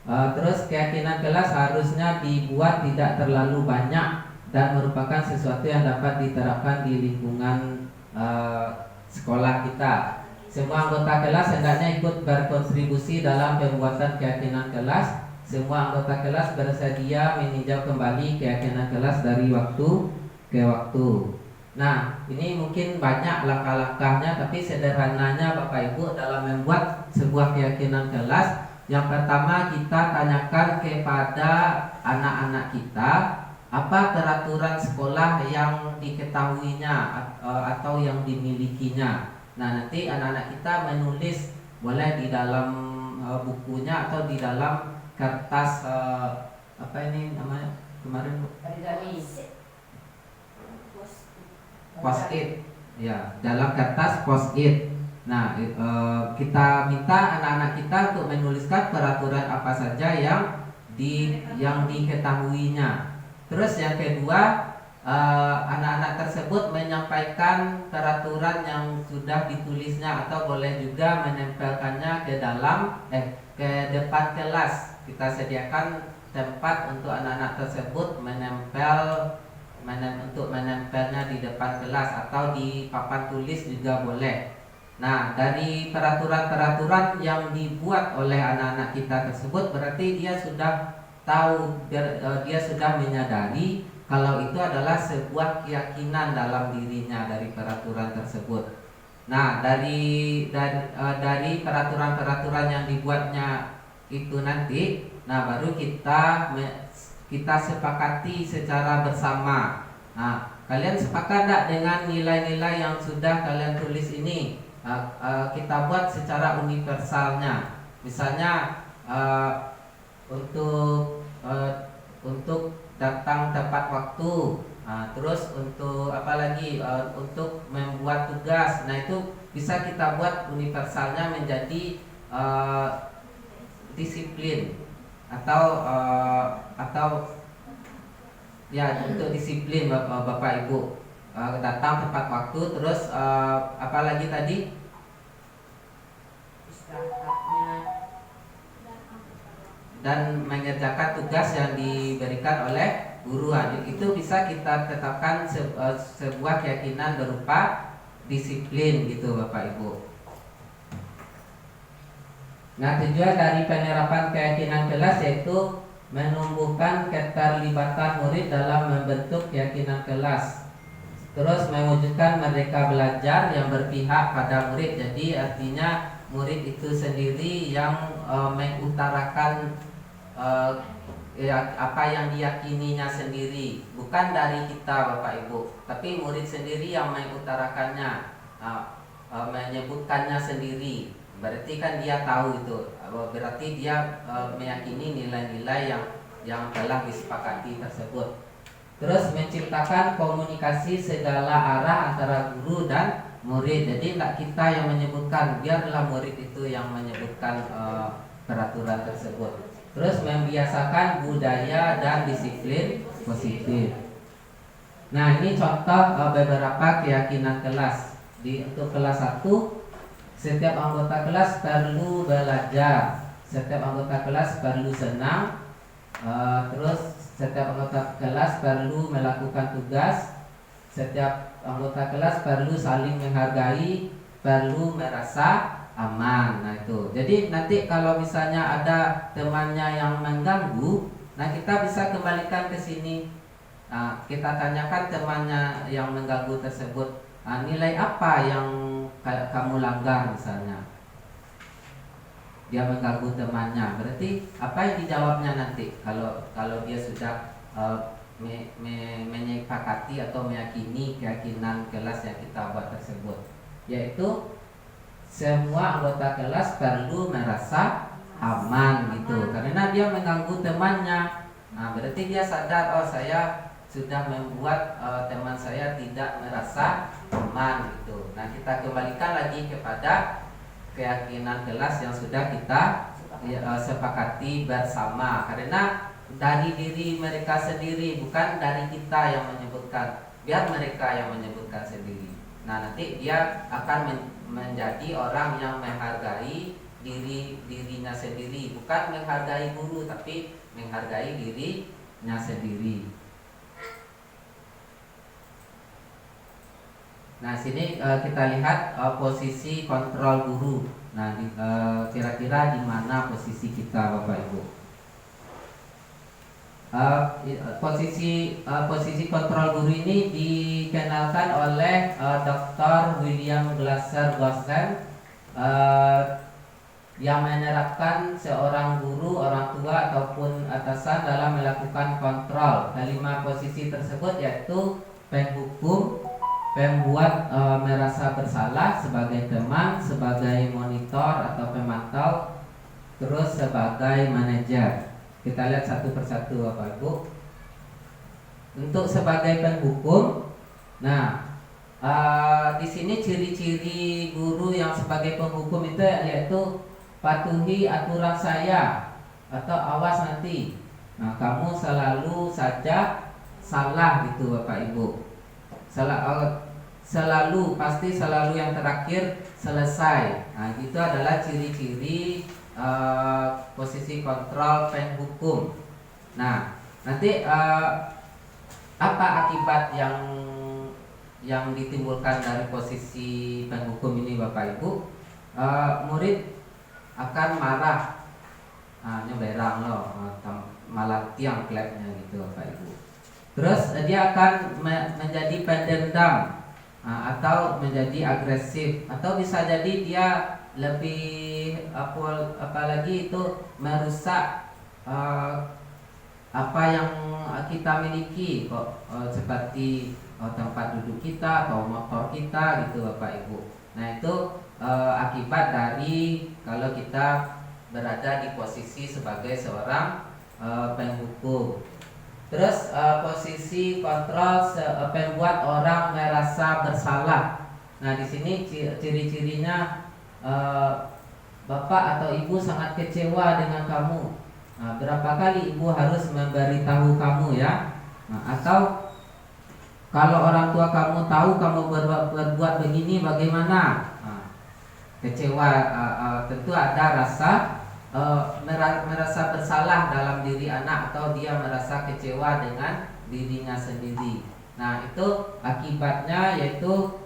Terus keyakinan kelas harusnya dibuat tidak terlalu banyak dan merupakan sesuatu yang dapat diterapkan di lingkungan sekolah kita. Semua anggota kelas hendaknya ikut berkontribusi dalam pembuatan keyakinan kelas. Semua anggota kelas bersedia meninjau kembali keyakinan kelas dari waktu ke waktu. Nah, ini mungkin banyak langkah-langkahnya, tapi sederhananya Bapak Ibu dalam membuat sebuah keyakinan kelas, yang pertama kita tanyakan kepada anak-anak kita apa peraturan sekolah yang diketahuinya atau yang dimilikinya. Nah, nanti anak-anak kita menulis, boleh di dalam bukunya atau di dalam kertas apa ini namanya kemarin post-it, ya, dalam kertas post-it. Nah, kita minta anak-anak kita untuk menuliskan peraturan apa saja yang diketahuinya. Terus yang kedua, anak-anak tersebut menyampaikan peraturan yang sudah ditulisnya atau boleh juga menempelkannya ke dalam ke depan kelas. Kita sediakan tempat untuk anak-anak tersebut menempelnya di depan kelas atau di papan tulis juga boleh. Nah, dari peraturan-peraturan yang dibuat oleh anak-anak kita tersebut berarti dia sudah tahu, dia sudah menyadari kalau itu adalah sebuah keyakinan dalam dirinya dari peraturan tersebut. Nah, dari peraturan-peraturan yang dibuatnya itu nanti, nah baru kita sepakati secara bersama. Nah, kalian sepakat tak dengan nilai-nilai yang sudah kalian tulis ini? Kita buat secara universalnya. Misalnya untuk datang tepat waktu. Terus untuk apa lagi? Untuk membuat tugas. Nah, itu bisa kita buat universalnya menjadi disiplin atau ya untuk disiplin Bapak Ibu, datang tepat waktu. Terus apa lagi tadi? Dan mengerjakan tugas yang diberikan oleh guru. Itu bisa kita tetapkan sebuah keyakinan berupa disiplin gitu Bapak Ibu. Nah, tujuan dari penerapan keyakinan kelas yaitu menumbuhkan keterlibatan murid dalam membentuk keyakinan kelas. Terus mewujudkan merdeka belajar yang berpihak pada murid. Jadi artinya murid itu sendiri yang mengutarakan apa yang diyakininya sendiri, bukan dari kita Bapak Ibu, tapi murid sendiri yang mengutarakannya, menyebutkannya sendiri. Berarti kan dia tahu itu, berarti dia meyakini nilai-nilai yang telah disepakati tersebut. Terus menciptakan komunikasi segala arah antara guru dan murid. Jadi tidak kita yang menyebutkan, biarlah murid itu yang menyebutkan peraturan tersebut. Terus membiasakan budaya dan disiplin positif. Nah, ini contoh beberapa keyakinan kelas. Untuk kelas 1, setiap anggota kelas perlu belajar, setiap anggota kelas perlu senang, terus setiap anggota kelas perlu melakukan tugas, setiap anggota kelas perlu saling menghargai, perlu merasa aman. Nah itu. Jadi nanti kalau misalnya ada temannya yang mengganggu, nah kita bisa kembalikan ke sini. Nah, kita tanyakan temannya yang mengganggu tersebut, nilai apa yang kamu langgar misalnya. Dia mengganggu temannya, berarti apa yang dijawabnya nanti kalau dia sudah menyepakati atau meyakini keyakinan kelas yang kita buat tersebut, yaitu semua anggota kelas perlu merasa aman gitu, karena dia mengganggu temannya. Nah, berarti dia sadar, oh saya sudah membuat teman saya tidak merasa aman gitu. Nah, kita kembalikan lagi kepada keyakinan kelas yang sudah kita sepakati bersama, karena dari diri mereka sendiri, bukan dari kita yang menyebutkan, biar mereka yang menyebutkan sendiri. Nah, nanti dia akan menjadi orang yang menghargai dirinya sendiri, bukan menghargai guru, tapi menghargai dirinya sendiri. Nah, sini kita lihat posisi kontrol guru. Nah, kira-kira di mana posisi kita, Bapak Ibu? Posisi kontrol guru ini dikenalkan oleh Dr. William Glasser Gossen, yang menerapkan seorang guru, orang tua ataupun atasan dalam melakukan kontrol. Kelima posisi tersebut yaitu penghukum, pembuat merasa bersalah sebagai teman, sebagai monitor atau pemantau, terus sebagai manajer. Kita lihat satu persatu, Bapak Ibu. Untuk sebagai penghukum, nah di sini ciri-ciri guru yang sebagai penghukum itu yaitu patuhi aturan saya atau awas nanti. Nah, kamu selalu saja salah gitu, Bapak Ibu. Selalu, pasti selalu yang terakhir selesai. Nah, itu adalah ciri-ciri posisi kontrol penghukum. Nah, nanti apa akibat yang ditimbulkan dari posisi penghukum ini, Bapak Ibu? Murid akan marah, nyeberang loh, malah tiang klepnya gitu, Bapak Ibu. Terus dia akan menjadi pendendam, atau menjadi agresif, atau bisa jadi dia lebih apalagi itu merusak apa yang kita miliki kok, seperti tempat duduk kita atau motor kita gitu, Bapak Ibu. Nah, itu akibat dari kalau kita berada di posisi sebagai seorang penghukum. Terus posisi kontrol pembuat orang merasa bersalah. Nah, di sini ciri-cirinya bapak atau ibu sangat kecewa dengan kamu. Nah, berapa kali ibu harus memberitahu kamu ya? Nah, atau kalau orang tua kamu tahu kamu berbuat begini, bagaimana? Nah, kecewa, tentu ada rasa merasa bersalah dalam diri anak, atau dia merasa kecewa dengan dirinya sendiri. Nah, itu akibatnya yaitu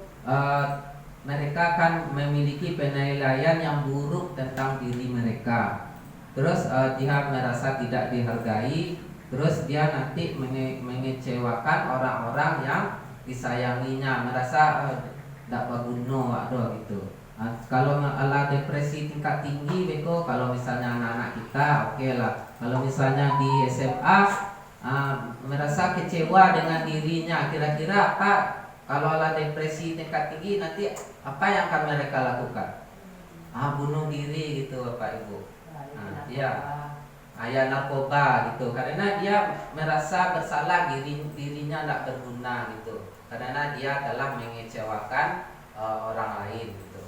mereka akan memiliki penilaian yang buruk tentang diri mereka. Terus dia merasa tidak dihargai. Terus dia nanti mengecewakan orang-orang yang disayanginya, merasa tidak berguna, waduh gitu. Kalau ala depresi tingkat tinggi, beko, kalau misalnya anak-anak kita, oke lah. Kalau misalnya di SMA merasa kecewa dengan dirinya, kira-kira apa? Kalau ala depresi tingkat tinggi, nanti apa yang akan mereka lakukan? Bunuh diri gitu, Bapak Ibu. Dia ayah narkoba gitu, karena dia merasa bersalah dirinya tidak berguna gitu, karena dia telah mengecewakan orang lain gitu.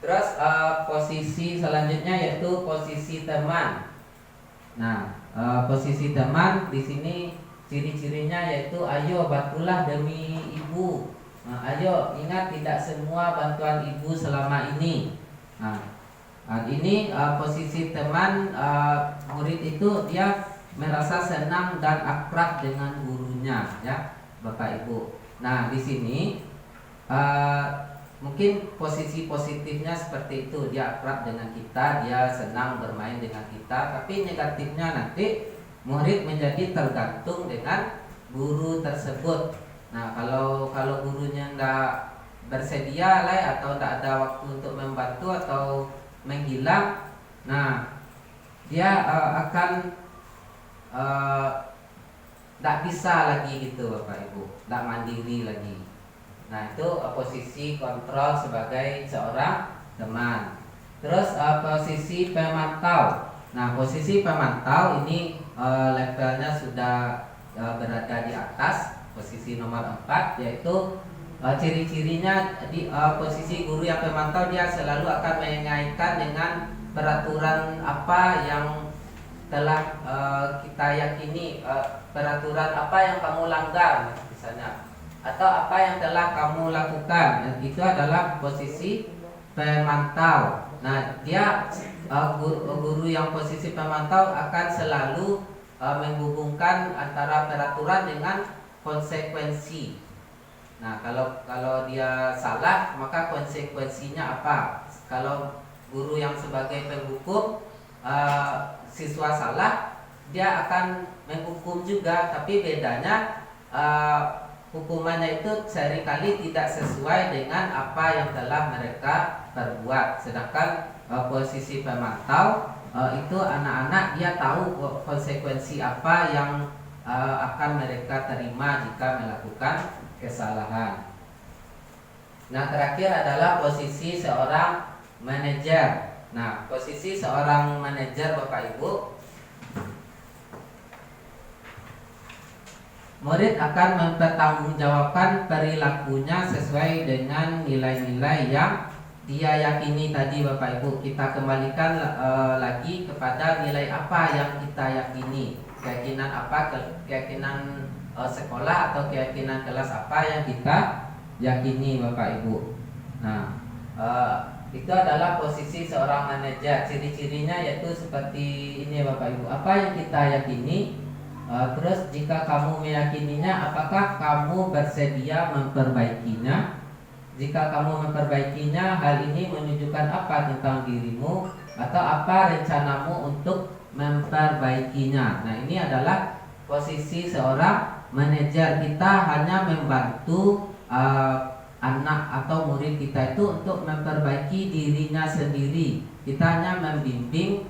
Terus posisi selanjutnya yaitu posisi teman. Nah, posisi teman di sini ciri-cirinya yaitu ayo bantulah demi ibu. Nah, ayo ingat tidak semua bantuan ibu selama ini. Nah, ini posisi teman murid itu dia merasa senang dan akrab dengan gurunya, ya, Bapak Ibu. Nah, di sini mungkin posisi positifnya seperti itu, dia akrab dengan kita, dia senang bermain dengan kita. Tapi negatifnya nanti murid menjadi tergantung dengan guru tersebut. Nah, kalau gurunya tidak bersedia lah atau tidak ada waktu untuk membantu atau menghilang, nah dia akan tidak bisa lagi gitu Bapak Ibu, tidak mandiri lagi. Nah, itu posisi kontrol sebagai seorang teman. Terus posisi pemantau. Nah, posisi pemantau ini levelnya sudah berada di atas, posisi nomor 4, yaitu ciri-cirinya di posisi guru yang pemantau, dia selalu akan mengaitkan dengan peraturan apa yang telah kita yakini, peraturan apa yang kamu langgar misalnya, atau apa yang telah kamu lakukan. Itu adalah posisi pemantau. Nah, dia guru yang posisi pemantau akan selalu menghubungkan antara peraturan dengan konsekuensi. Nah, kalau dia salah, maka konsekuensinya apa? Kalau guru yang sebagai penghukum, siswa salah, dia akan menghukum juga, tapi bedanya hukumannya itu seringkali tidak sesuai dengan apa yang telah mereka perbuat. Sedangkan posisi pemantau itu anak-anak dia tahu konsekuensi apa yang akan mereka terima jika melakukan kesalahan. Nah, terakhir adalah posisi seorang manajer. Nah, posisi seorang manajer Bapak Ibu, murid akan mempertanggungjawabkan perilakunya sesuai dengan nilai-nilai yang dia yakini tadi Bapak Ibu. Kita kembalikan lagi kepada nilai apa yang kita yakini. Keyakinan apa, keyakinan sekolah atau keyakinan kelas apa yang kita yakini Bapak Ibu. Nah, itu adalah posisi seorang manajer. Ciri-cirinya yaitu seperti ini Bapak Ibu. Apa yang kita yakini, terus jika kamu meyakininya, apakah kamu bersedia memperbaikinya? Jika kamu memperbaikinya, hal ini menunjukkan apa tentang dirimu, atau apa rencanamu untuk memperbaikinya. Nah, ini adalah posisi seorang manajer. Kita hanya membantu anak atau murid kita itu untuk memperbaiki dirinya sendiri. Kita hanya membimbing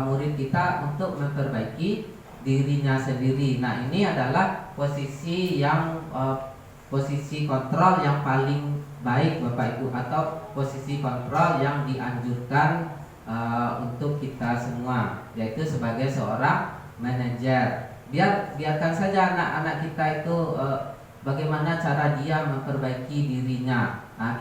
murid kita untuk memperbaiki dirinya sendiri. Nah, ini adalah posisi yang posisi kontrol yang paling baik Bapak Ibu, atau posisi kontrol yang dianjurkan untuk kita semua, yaitu sebagai seorang manajer. Biarkan saja anak-anak kita itu bagaimana cara dia memperbaiki dirinya. Nah,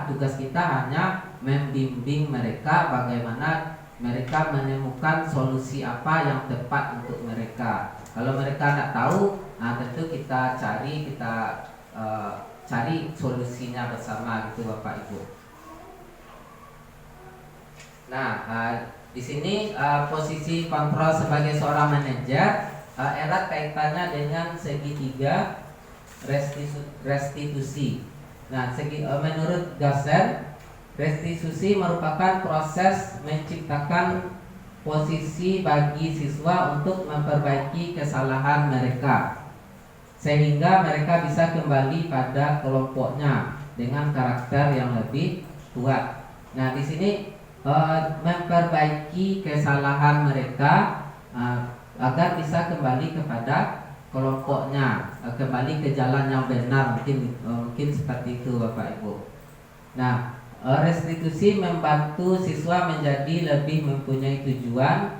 tugas kita hanya membimbing mereka bagaimana mereka menemukan solusi apa yang tepat untuk mereka. Kalau mereka tidak tahu, nah tentu kita cari solusinya bersama gitu Bapak Ibu. Nah, di sini posisi kontrol sebagai seorang manajer erat kaitannya dengan segitiga restitusi. Nah, menurut dosen, restitusi merupakan proses menciptakan posisi bagi siswa untuk memperbaiki kesalahan mereka, sehingga mereka bisa kembali pada kelompoknya dengan karakter yang lebih kuat. Nah, di sini memperbaiki kesalahan mereka agar bisa kembali kepada kelompoknya, kembali ke jalan yang benar, mungkin seperti itu Bapak Ibu. Nah, restitusi membantu siswa menjadi lebih mempunyai tujuan,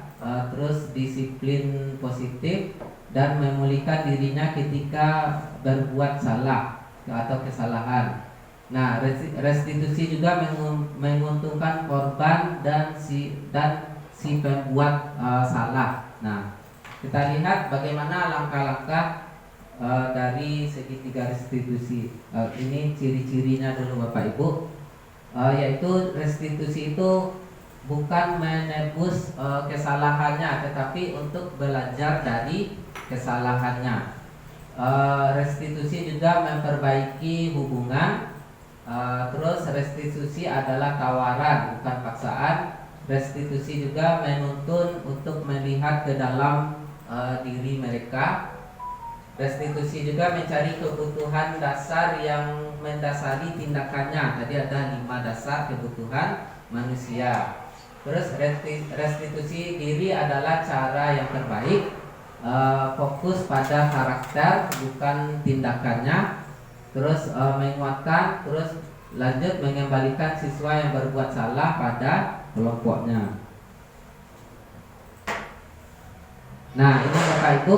terus disiplin positif, dan memulihkan dirinya ketika berbuat salah atau kesalahan. Nah, restitusi juga menguntungkan korban dan si pembuat salah. Nah, kita lihat bagaimana langkah-langkah dari segitiga restitusi. Ini ciri-cirinya dulu Bapak Ibu, yaitu restitusi itu bukan menebus kesalahannya, tetapi untuk belajar dari kesalahannya. Restitusi juga memperbaiki hubungan. Terus restitusi adalah tawaran, bukan paksaan. Restitusi juga menuntun untuk melihat ke dalam diri mereka. Restitusi juga mencari kebutuhan dasar yang mendasari tindakannya. Tadi ada 5 dasar kebutuhan manusia. Terus restitusi diri adalah cara yang terbaik, fokus pada karakter bukan tindakannya. Terus menguatkan, terus lanjut mengembalikan siswa yang berbuat salah pada kelompoknya. Nah, ini Bapak Ibu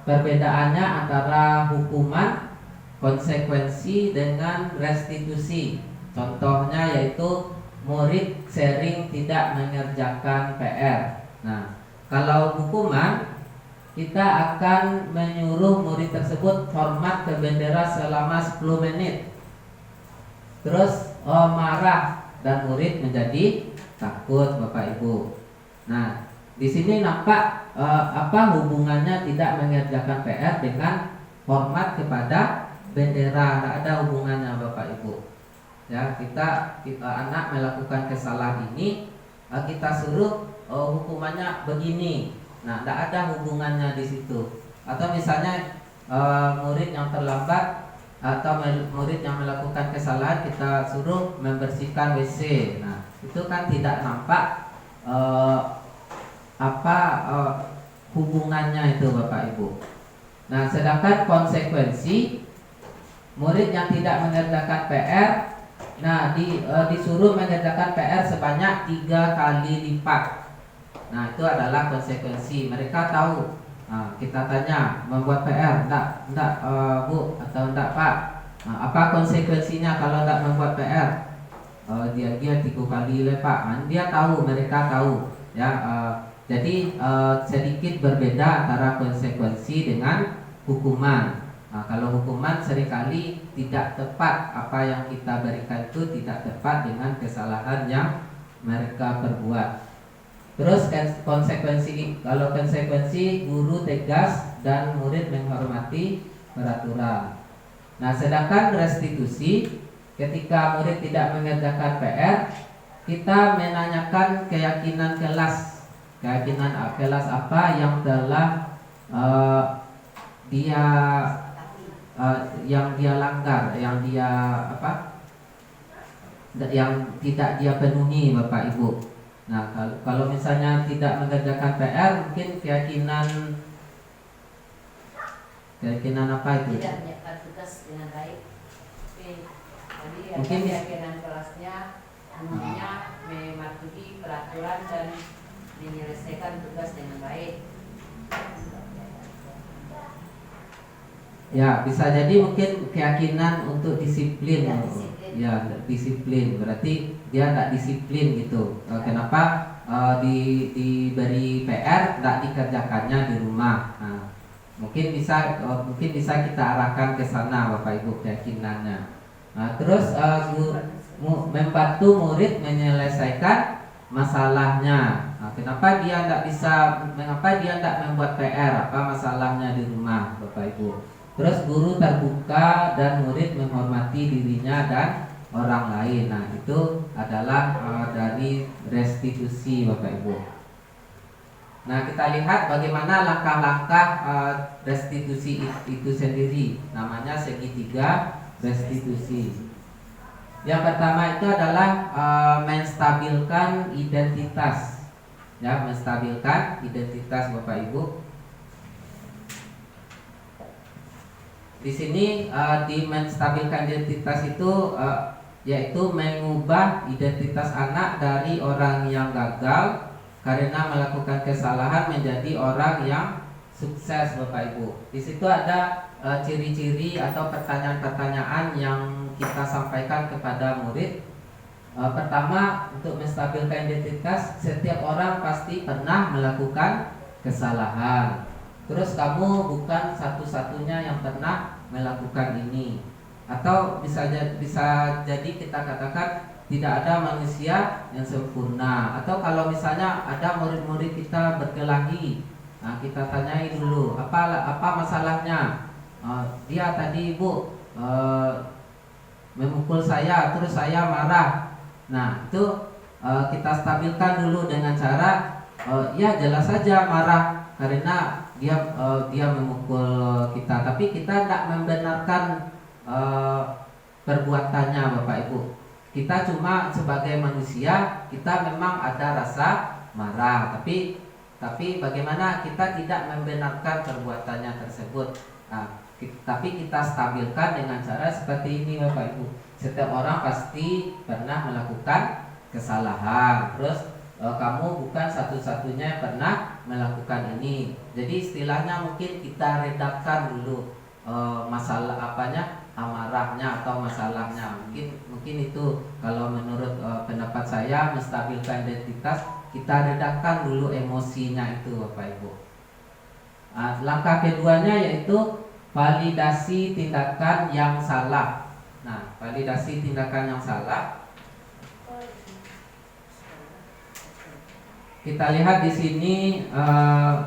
perbedaannya antara hukuman, konsekuensi dengan restitusi. Contohnya yaitu murid sering tidak mengerjakan PR. Nah, kalau hukuman, kita akan menyuruh murid tersebut hormat ke bendera selama 10 menit. Terus marah dan murid menjadi takut Bapak Ibu. Nah, di sini nampak apa hubungannya tidak mengerjakan PR dengan hormat kepada bendera. Tidak ada hubungannya Bapak Ibu. Ya, kita anak melakukan kesalahan ini, kita suruh hukumannya begini. Nah, tidak ada hubungannya di situ. Atau misalnya murid yang terlambat atau murid yang melakukan kesalahan, kita suruh membersihkan WC. Nah, itu kan tidak nampak hubungannya itu Bapak Ibu. Nah, sedangkan konsekuensi, murid yang tidak mengerjakan PR, nah disuruh mengerjakan PR sebanyak 3 kali lipat. Nah, itu adalah konsekuensi. Mereka tahu. Nah, kita tanya, membuat PR, enggak Bu, atau enggak Pak. Nah, apa konsekuensinya kalau enggak membuat PR? Dia 3 kali Pak. Nah, dia tahu, mereka tahu. Ya, jadi sedikit berbeda antara konsekuensi dengan hukuman. Nah, kalau hukuman seringkali tidak tepat, apa yang kita berikan itu tidak tepat dengan kesalahan yang mereka perbuat. Terus konsekuensi, kalau konsekuensi guru tegas dan murid menghormati peraturan. Nah, sedangkan restitusi, ketika murid tidak mengerjakan PR, kita menanyakan keyakinan kelas apa yang telah dia langgar, yang tidak dia penuhi Bapak Ibu. Nah, kalau misalnya tidak mengerjakan PR, mungkin keyakinan apa itu? Tidak menyiapkan tugas dengan baik. Mungkin keyakinan kelasnya umumnya mematuhi peraturan dan menyelesaikan tugas dengan baik. Ya, bisa jadi mungkin keyakinan untuk disiplin. Ya, disiplin. Berarti dia tidak disiplin gitu. Kenapa diberi PR tidak dikerjakannya di rumah? Nah, mungkin bisa kita arahkan ke sana Bapak Ibu keyakinannya. Nah, terus membantu murid menyelesaikan masalahnya. Nah, mengapa dia tidak membuat PR? Apa masalahnya di rumah Bapak Ibu? Terus guru terbuka dan murid menghormati dirinya dan orang lain. Nah, itu adalah dari restitusi Bapak Ibu. Nah, kita lihat bagaimana langkah-langkah restitusi itu sendiri. Namanya segitiga restitusi. Yang pertama itu adalah menstabilkan identitas. Ya, menstabilkan identitas Bapak Ibu. Di sini di menstabilkan identitas itu yaitu mengubah identitas anak dari orang yang gagal karena melakukan kesalahan menjadi orang yang sukses Bapak Ibu. Di situ ada ciri-ciri atau pertanyaan-pertanyaan yang kita sampaikan kepada murid. Pertama, untuk menstabilkan identitas, setiap orang pasti pernah melakukan kesalahan. Terus kamu bukan satu-satunya yang pernah melakukan ini. Atau bisa jadi kita katakan tidak ada manusia yang sempurna. Atau kalau misalnya ada murid-murid kita berkelahi, nah kita tanyai dulu apa masalahnya. Dia tadi ibu memukul saya, terus saya marah. Nah itu kita stabilkan dulu dengan cara ya jelas saja marah karena dia memukul kita, tapi kita tidak membenarkan perbuatannya Bapak Ibu. Kita cuma sebagai manusia kita memang ada rasa marah, tapi bagaimana kita tidak membenarkan perbuatannya tersebut. Tapi kita stabilkan dengan cara seperti ini Bapak Ibu. Setiap orang pasti pernah melakukan kesalahan. Terus kamu bukan satu-satunya yang pernah melakukan ini. Jadi istilahnya mungkin kita redakan dulu masalah amarahnya atau masalahnya. Mungkin itu kalau menurut pendapat saya menstabilkan identitas, kita redakan dulu emosinya itu Bapak Ibu. Langkah keduanya yaitu validasi tindakan yang salah. Nah, validasi tindakan yang salah. Kita lihat di sini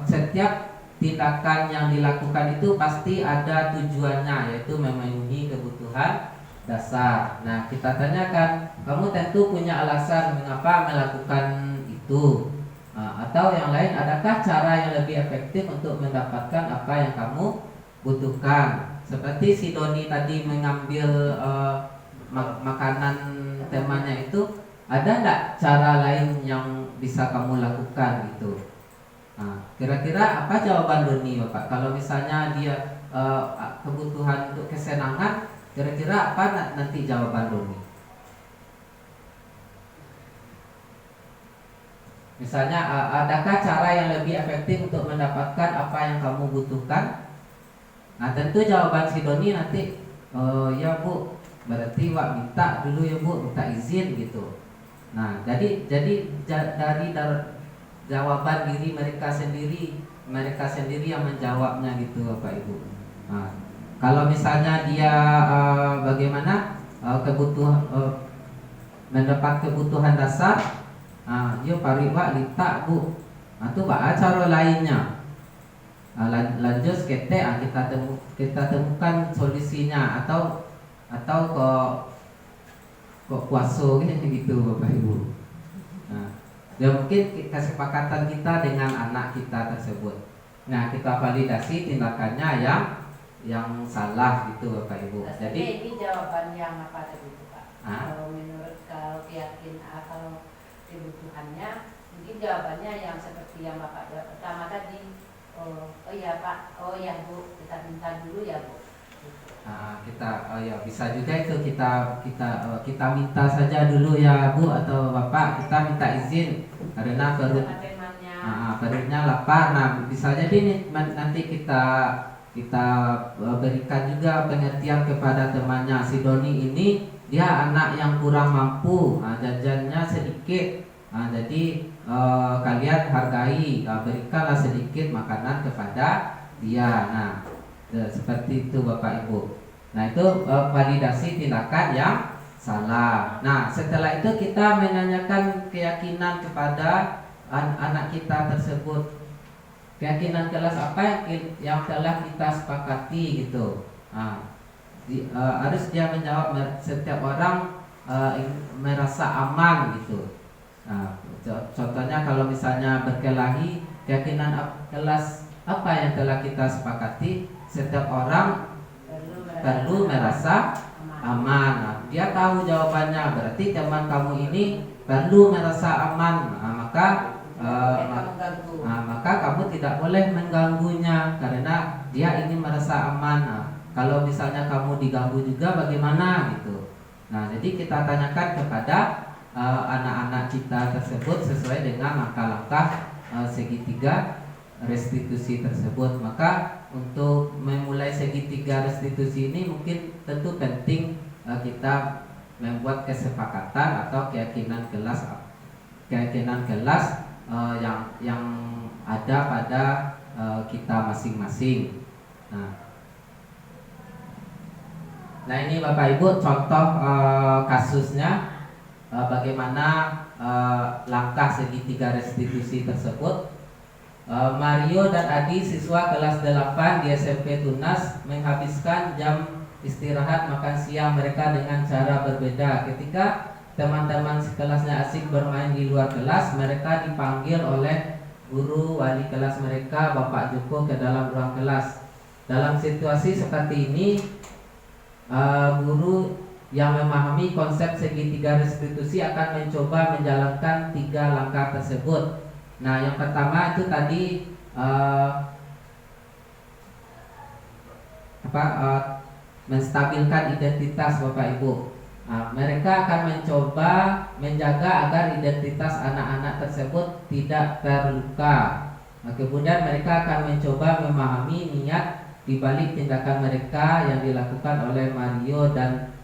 setiap tindakan yang dilakukan itu pasti ada tujuannya, yaitu memenuhi kebutuhan dasar. Nah, kita tanyakan, kamu tentu punya alasan mengapa melakukan itu. Atau yang lain, adakah cara yang lebih efektif untuk mendapatkan apa yang kamu butuhkan? Seperti si Doni tadi mengambil makanan temannya itu, ada enggak cara lain yang bisa kamu lakukan gitu? Kira-kira apa jawaban Doni Bapak? Kalau misalnya dia kebutuhan untuk kesenangan, kira-kira apa nanti jawaban Doni? Misalnya adakah cara yang lebih efektif untuk mendapatkan apa yang kamu butuhkan? Nah tentu jawaban si Doni nanti ya Bu, berarti Wak minta dulu ya Bu, minta izin gitu. Nah jadi dari jawaban diri mereka sendiri yang menjawabnya gitu Bapak Ibu. Nah, kalau misalnya dia bagaimana kebutuhan mendapat kebutuhan dasar, yo pariwa lita Bu, itu cara lainnya. Lanjut kita temukan solusinya atau kok kuaso gitu Bapak Ibu. Nah, ya mungkin kesepakatan kita dengan anak kita tersebut. Nah, kita validasi tindakannya yang salah gitu Bapak Ibu. Jadi ini jawaban yang apa tadi Pak? Kalau kalau kebutuhannya, mungkin jawabannya yang seperti yang Bapak jawab pertama tadi. Oh iya Pak, oh ya Bu, kita minta dulu ya Bu. Ya bisa juga itu kita minta saja dulu ya Bu atau Bapak, kita minta izin karena perutnya lapar. Nah bisa jadi nih nanti kita berikan juga pengertian kepada temannya. Si Doni ini dia anak yang kurang mampu, jajannya sedikit. Jadi kalian hargai, berikanlah sedikit makanan kepada dia. Nah seperti itu Bapak Ibu. Nah itu validasi tindakan yang salah. Nah setelah itu kita menanyakan keyakinan kepada anak kita tersebut. Keyakinan kelas apa yang telah kita sepakati gitu. Harus dia menjawab. Setiap orang merasa aman gitu. Contohnya kalau misalnya berkelahi, keyakinan kelas apa yang telah kita sepakati, setiap orang perlu merasa aman. Dia tahu jawabannya, berarti teman kamu ini perlu merasa aman. Maka kamu tidak boleh mengganggunya karena dia ingin merasa aman. Kalau misalnya kamu diganggu juga bagaimana gitu. Nah jadi kita tanyakan kepada anak-anak kita tersebut sesuai dengan langkah-langkah segitiga restitusi tersebut. Maka untuk memulai segitiga restitusi ini mungkin tentu penting kita kita membuat kesepakatan atau keyakinan kelas yang ada pada kita masing-masing. Nah ini Bapak Ibu contoh kasusnya bagaimana langkah segitiga restitusi tersebut. Mario dan Adi siswa kelas 8 di SMP Tunas menghabiskan jam istirahat makan siang mereka dengan cara berbeda. Ketika teman-teman sekelasnya asik bermain di luar kelas, mereka dipanggil oleh guru wali kelas mereka, Bapak Joko, ke dalam ruang kelas. Dalam situasi seperti ini, guru yang memahami konsep segitiga restitusi akan mencoba menjalankan 3 langkah tersebut. Nah, yang pertama itu tadi menstabilkan identitas Bapak Ibu. Mereka akan mencoba menjaga agar identitas anak-anak tersebut tidak terluka. Kemudian mereka akan mencoba memahami niat di balik tindakan mereka yang dilakukan oleh Mario dan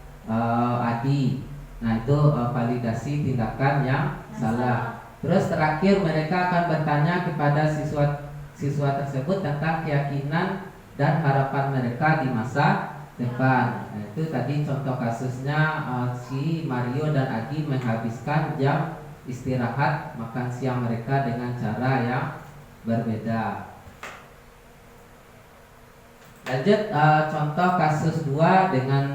Adi. Nah, itu validasi tindakan yang salah. Terus terakhir mereka akan bertanya kepada siswa tersebut tentang keyakinan dan harapan mereka di masa depan. Nah, itu tadi contoh kasusnya, si Mario dan Adi menghabiskan jam istirahat makan siang mereka dengan cara yang berbeda. Lanjut contoh kasus 2 dengan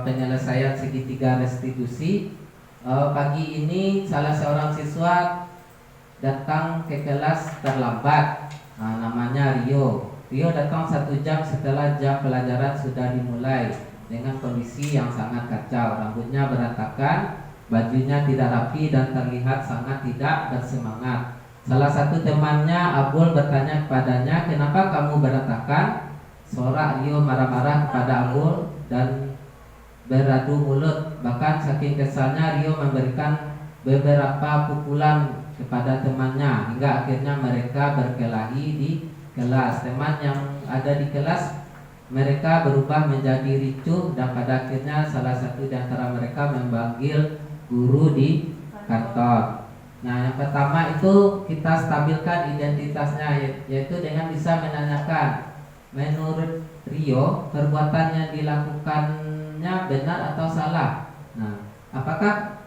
penyelesaian segitiga restitusi. Pagi ini salah seorang siswa datang ke kelas terlambat. Namanya Rio. Rio datang 1 jam setelah jam pelajaran sudah dimulai dengan kondisi yang sangat kacau. Rambutnya berantakan, bajunya tidak rapi dan terlihat sangat tidak bersemangat. Salah satu temannya, Abul, bertanya kepadanya, "Kenapa kamu berantakan?" Sorak Rio marah-marah kepada Abul dan beradu mulut. Bahkan saking kesalnya Rio memberikan beberapa pukulan kepada temannya hingga akhirnya mereka berkelahi di kelas. Teman yang ada di kelas mereka berubah menjadi ricuh dan pada akhirnya salah satu di antara mereka memanggil guru di kantor. Nah, yang pertama itu kita stabilkan identitasnya, yaitu dengan bisa menanyakan, menurut Rio perbuatan yang dilakukannya benar atau salah. Nah, apakah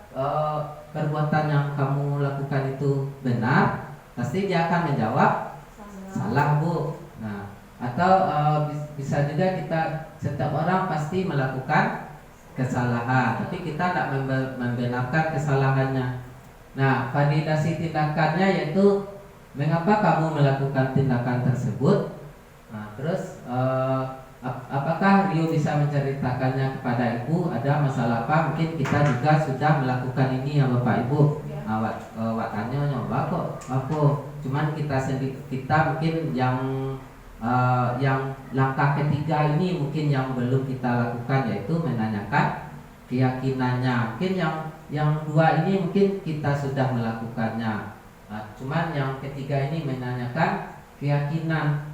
perbuatan yang kamu lakukan itu benar? Pasti dia akan menjawab salah, Bu. Nah, atau bisa juga setiap orang pasti melakukan kesalahan, tapi kita tidak membenarkan kesalahannya. Nah, validasi tindakannya yaitu mengapa kamu melakukan tindakan tersebut. Nah, terus apakah Rio bisa menceritakannya kepada ibu? Ada masalah apa? Mungkin kita juga sudah melakukan ini ya Bapak Ibu. Watannya nyoba kok apa? Cuman kita mungkin yang langkah ketiga ini mungkin yang belum kita lakukan, yaitu menanyakan keyakinannya. Mungkin yang 2 ini mungkin kita sudah melakukannya. Cuman yang ketiga ini menanyakan keyakinan.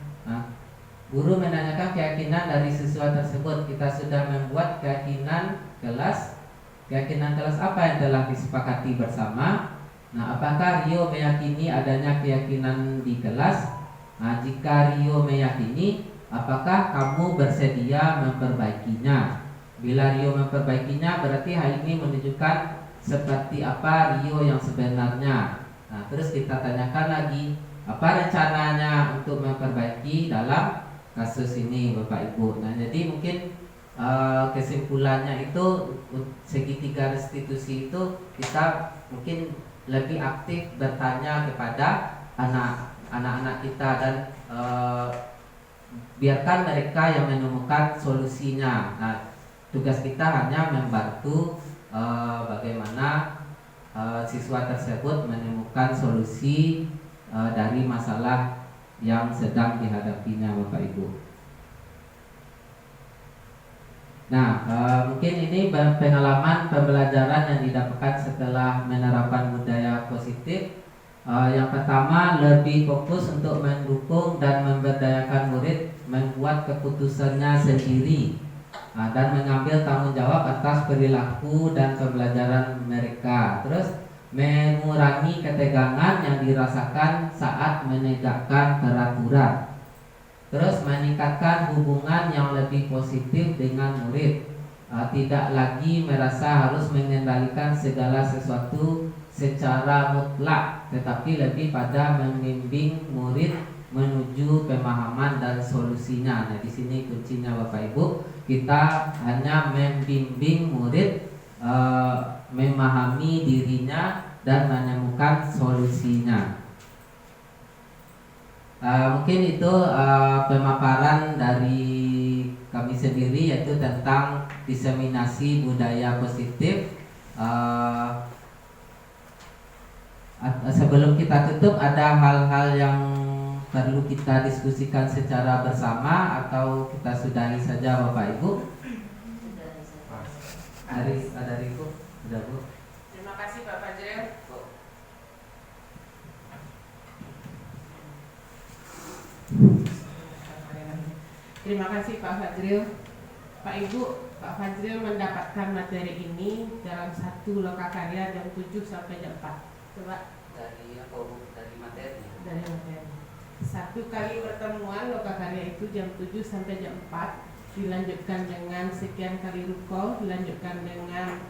Guru menanyakan keyakinan dari siswa tersebut. Kita sudah membuat keyakinan kelas. Keyakinan kelas apa yang telah disepakati bersama? Nah, apakah Rio meyakini adanya keyakinan di kelas? Nah, jika Rio meyakini, apakah kamu bersedia memperbaikinya? Bila Rio memperbaikinya, berarti hal ini menunjukkan seperti apa Rio yang sebenarnya. Nah, terus kita tanyakan lagi, apa rencananya untuk memperbaiki dalam kasus ini Bapak Ibu. Nah, jadi mungkin kesimpulannya itu segitiga restitusi itu kita mungkin lebih aktif bertanya kepada anak-anak kita dan biarkan mereka yang menemukan solusinya. Nah, tugas kita hanya membantu bagaimana siswa tersebut menemukan solusi dari masalah yang sedang dihadapinya Bapak Ibu. Nah, mungkin ini pengalaman pembelajaran yang didapatkan setelah menerapkan budaya positif. Yang pertama, lebih fokus untuk mendukung dan memberdayakan murid membuat keputusannya sendiri. dan mengambil tanggung jawab atas perilaku dan pembelajaran mereka. Terus mengurangi ketegangan yang dirasakan saat menegakkan peraturan. Terus meningkatkan hubungan yang lebih positif dengan murid. Tidak lagi merasa harus mengendalikan segala sesuatu secara mutlak, tetapi lebih pada membimbing murid menuju pemahaman dan solusinya. Nah, di sini kuncinya Bapak Ibu, kita hanya membimbing murid memahami dirinya dan menemukan solusinya. Mungkin itu pemaparan dari kami sendiri, yaitu tentang diseminasi budaya positif. Sebelum kita tutup, ada hal-hal yang perlu kita diskusikan secara bersama atau kita sudahi saja Bapak Ibu? Dari Ibu, sudah Bu. Terima kasih Pak Fajril. Terima kasih Pak Fajril. Pak Ibu, Pak Fajril mendapatkan materi ini dalam satu lokakarya jam 7 sampai jam 4. Coba Dari apa Bu? Dari materinya? dari materi. Satu kali pertemuan lokakarya itu jam 7 sampai jam 4, dilanjutkan dengan sekian kali ruko, dilanjutkan dengan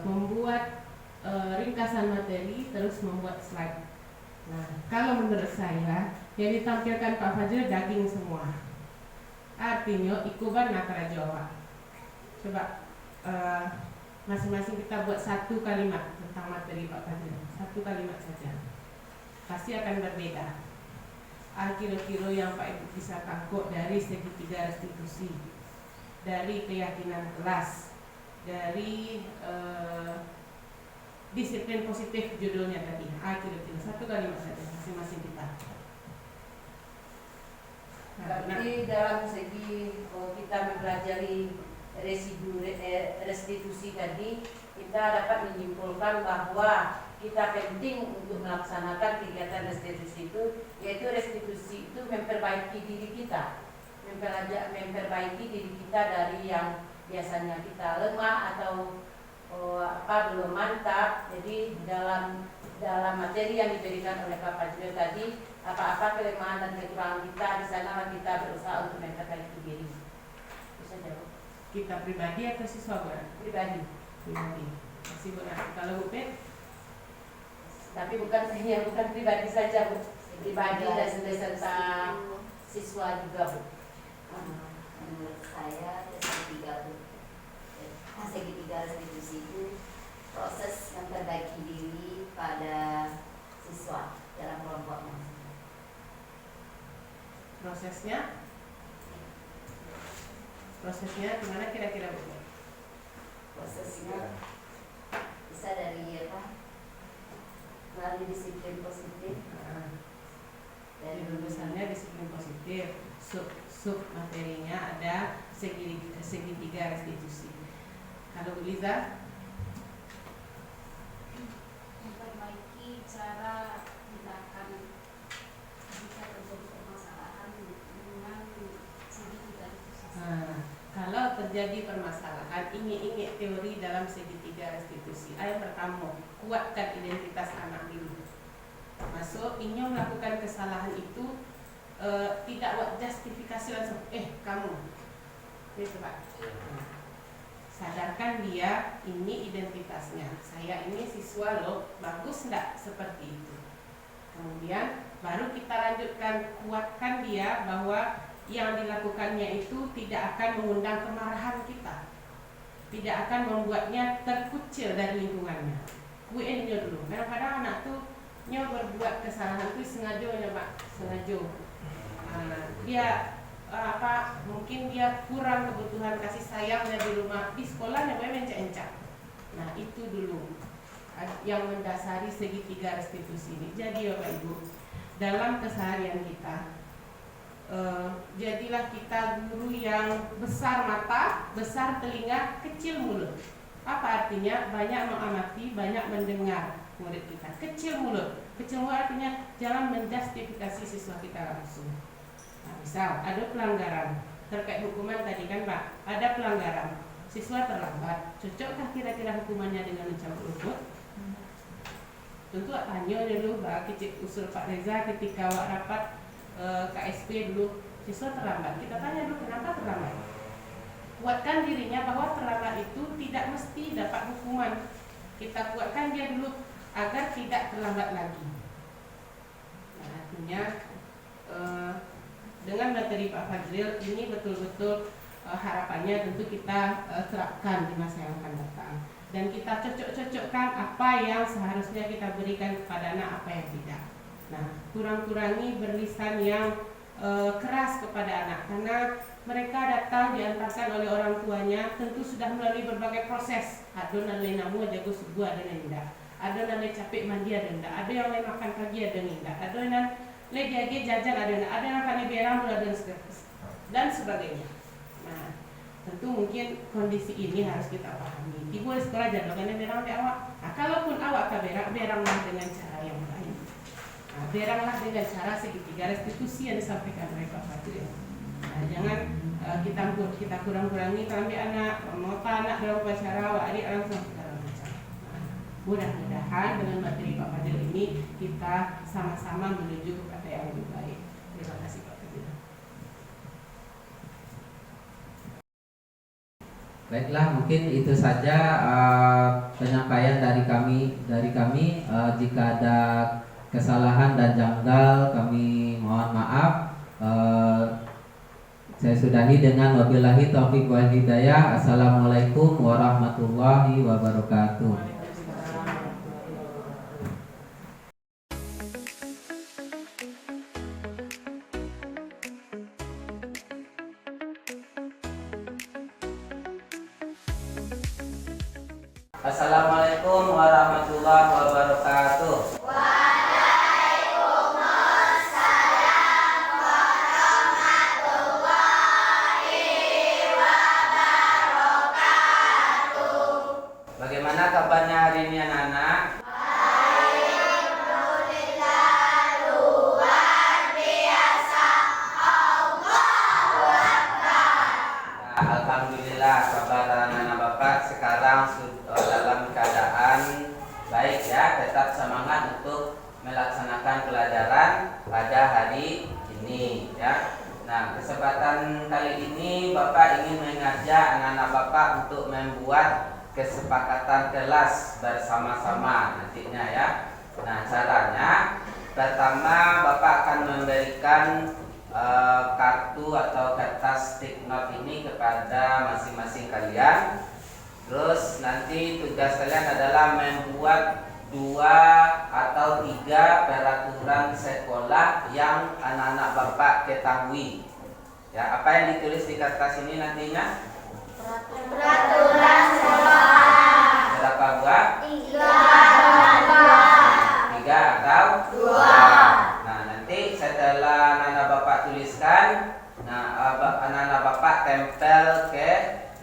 membuat ringkasan materi, terus membuat slide. Nah, kalau menurut saya yang ditampilkan Pak Fajril daging semua. Artinya ikuban nakara Jawa. Coba masing-masing kita buat satu kalimat tentang materi Pak Fajril. Satu kalimat saja. Pasti akan berbeda. Kira-kira yang Pak Ibu bisa tangkap dari segitiga restitusi, dari keyakinan kelas, dari disiplin positif judulnya tadi. Kira-kira satu kalimat saja masing-masing kita. Berarti dalam segi kita mempelajari restitusi tadi, kita dapat menyimpulkan bahwa kita penting untuk melaksanakan kegiatan restitusi itu, yaitu restitusi itu memperbaiki diri kita, memperbaiki diri kita dari yang biasanya kita lemah atau belum mantap. Jadi dalam materi yang diberikan oleh Pak Fajril tadi, apa-apa kelemahan dan kekurangan kita, di sana kita berusaha untuk memperbaiki diri. Bisa jawab? Kita pribadi atau siswa Bu? Pribadi. Masih Bu. Kalau Bu Pet? Tapi bukan pribadi saja Bu, pribadi dan beserta siswa juga Bu. Menurut saya segitiga restitusi itu proses memperbaiki diri pada siswa dalam kelompoknya. Prosesnya gimana kira-kira Bu? Prosesnya bisa dari melalui disiplin positif. Dari lulusannya disiplin positif, sub materinya ada segitiga restitusi. Kalau Bu Liza? Memperbaiki cara tindakan jika terjadi permasalahan dengan segitiga restitusi. Kalau terjadi permasalahan, ingat teori dalam segitiga restitusi. Yang pertama, kuatkan identitas anak dulu. Masuk, ingin melakukan kesalahan itu tidak buat justifikasi langsung. Kamu, ini coba. Sadarkan dia, ini identitasnya. Saya ini siswa loh, bagus enggak seperti itu. Kemudian baru kita lanjutkan, kuatkan dia bahwa yang dilakukannya itu tidak akan mengundang kemarahan kita, tidak akan membuatnya terkucil dari lingkungannya. Kuatnya dulu. Kadang-kadang anak tuh berbuat kesalahan itu sengaja Pak, sengaja. Dia mungkin dia kurang kebutuhan kasih sayangnya di rumah, di sekolahnya mencak-encak. Nah, itu dulu yang mendasari segitiga restitusi ini. Jadi Bapak Ibu, dalam keseharian kita, jadilah kita guru yang besar mata, besar telinga, kecil mulut. Apa artinya? Banyak mengamati, banyak mendengar murid kita. Kecil mulut artinya jangan menjustifikasi siswa kita langsung. Nah, misal ada pelanggaran, terkait hukuman tadi kan Pak, ada pelanggaran, siswa terlambat, cocokkah kira-kira hukumannya dengan mencabut lutut? Tentu tanya dulu Pak, kecil usul Pak Reza ketika rapat KSP dulu, siswa terlambat, kita tanya dulu kenapa terlambat. Kuatkan dirinya bahwa terlambat itu tidak mesti dapat hukuman. Kita kuatkan dia dulu agar tidak terlambat lagi. Nah, artinya dengan materi Pak Fajril ini betul-betul harapannya tentu kita terapkan di masa yang akan datang. Dan kita cocok-cocokkan apa yang seharusnya kita berikan kepada anak, apa yang tidak. Nah, kurang-kurangi berlisan yang keras kepada anak, karena mereka datang diantarkan oleh orang tuanya tentu sudah melalui berbagai proses. Ada yang namu jago subuh, ada yang tidak. Ada yang capek mandi, ada yang tidak. Ada yang makan pagi, ada yang tidak. Ada yang lagi jajan, ada yang tidak. Ada yang kami berang, ada yang dan sebagainya. Nah, tentu mungkin kondisi ini harus kita pahami. Ibu sekolah jadwalnya berang di awak. Nah, kalaupun awak ke beranglah dengan cara yang lain. Nah, beranglah dengan cara segitiga restitusi yang disampaikan oleh Pak Fajril. Nah, jangan kita kurang-kurangi kami anak, mau anak dalam upacara, adik langsung segala macam. Nah, mudah-mudahan dengan materi Pak Fajril ini kita sama-sama menuju kepada yang lebih baik. Terima kasih Pak Fajril. Baiklah, mungkin itu saja penyampaian dari kami. Jika ada kesalahan dan janggal, kami mohon maaf. Saya sudahi dengan wabillahi taufiq wal hidayah. Assalamualaikum warahmatullahi wabarakatuh. Assalamualaikum warahmatullahi wabarakatuh. Bagaimana kabarnya hari ini anak-anak? Alhamdulillah kabar anak-anak Bapak sekarang sudah dalam keadaan baik ya, tetap semangat untuk melaksanakan pelajaran pada hari ini ya. Nah, kesempatan kali ini Bapak ingin mengajak anak-anak Bapak untuk membuat kesepakatan kelas bersama-sama nantinya ya. Nah, caranya pertama Bapak akan memberikan kartu atau kertas stick note ini kepada masing-masing kalian. Terus nanti tugas kalian adalah membuat 2 atau 3 peraturan sekolah yang anak-anak Bapak ketahui. Ya, apa yang ditulis di kertas ini nantinya? Peraturan sekolah. Berapa buah? 3 atau 2. Nah, nanti setelah anak-anak Bapak tuliskan, anak-anak Bapak tempel ke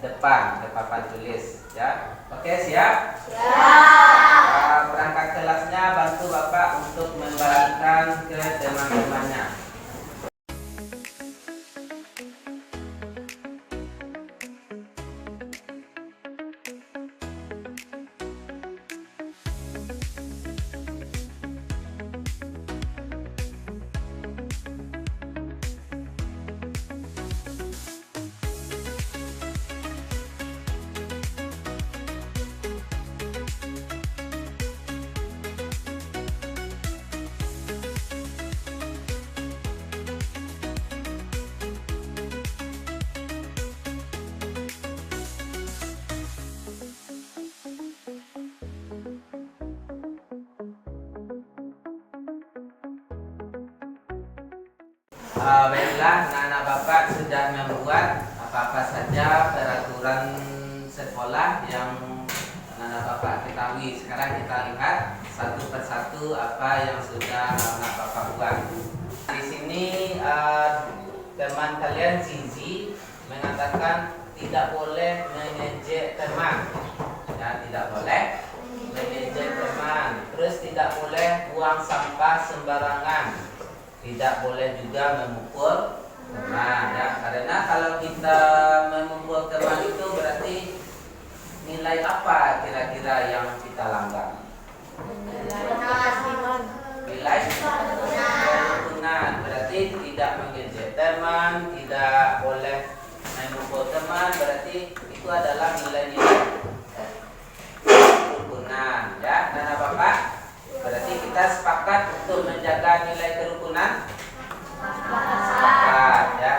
depan, ke papan tulis ya. Oke, siap? Siap. Perangkat kelasnya bantu Bapak untuk membagikan ke teman-temannya. Baiklah, anak-anak Bapak sudah membuat apa-apa saja peraturan sekolah yang anak-anak Bapak ketahui. Sekarang kita lihat satu persatu apa yang sudah anak Bapak buat. Di sini teman kalian Zizi mengatakan tidak boleh mengejek teman. Ya, tidak boleh mengejek teman. Terus tidak boleh buang sampah sembarangan. Tidak boleh juga memukul teman ya. Karena kalau kita mengumpul teman itu berarti nilai apa kira-kira yang kita langgar? Nilai kerukunan. Berarti tidak mengejek teman, tidak boleh memukul teman, berarti itu adalah nilai-nilai kerukunan ya. Karena Bapak, berarti kita sepakat untuk menjaga nilai kerukunan. Sepakat ya.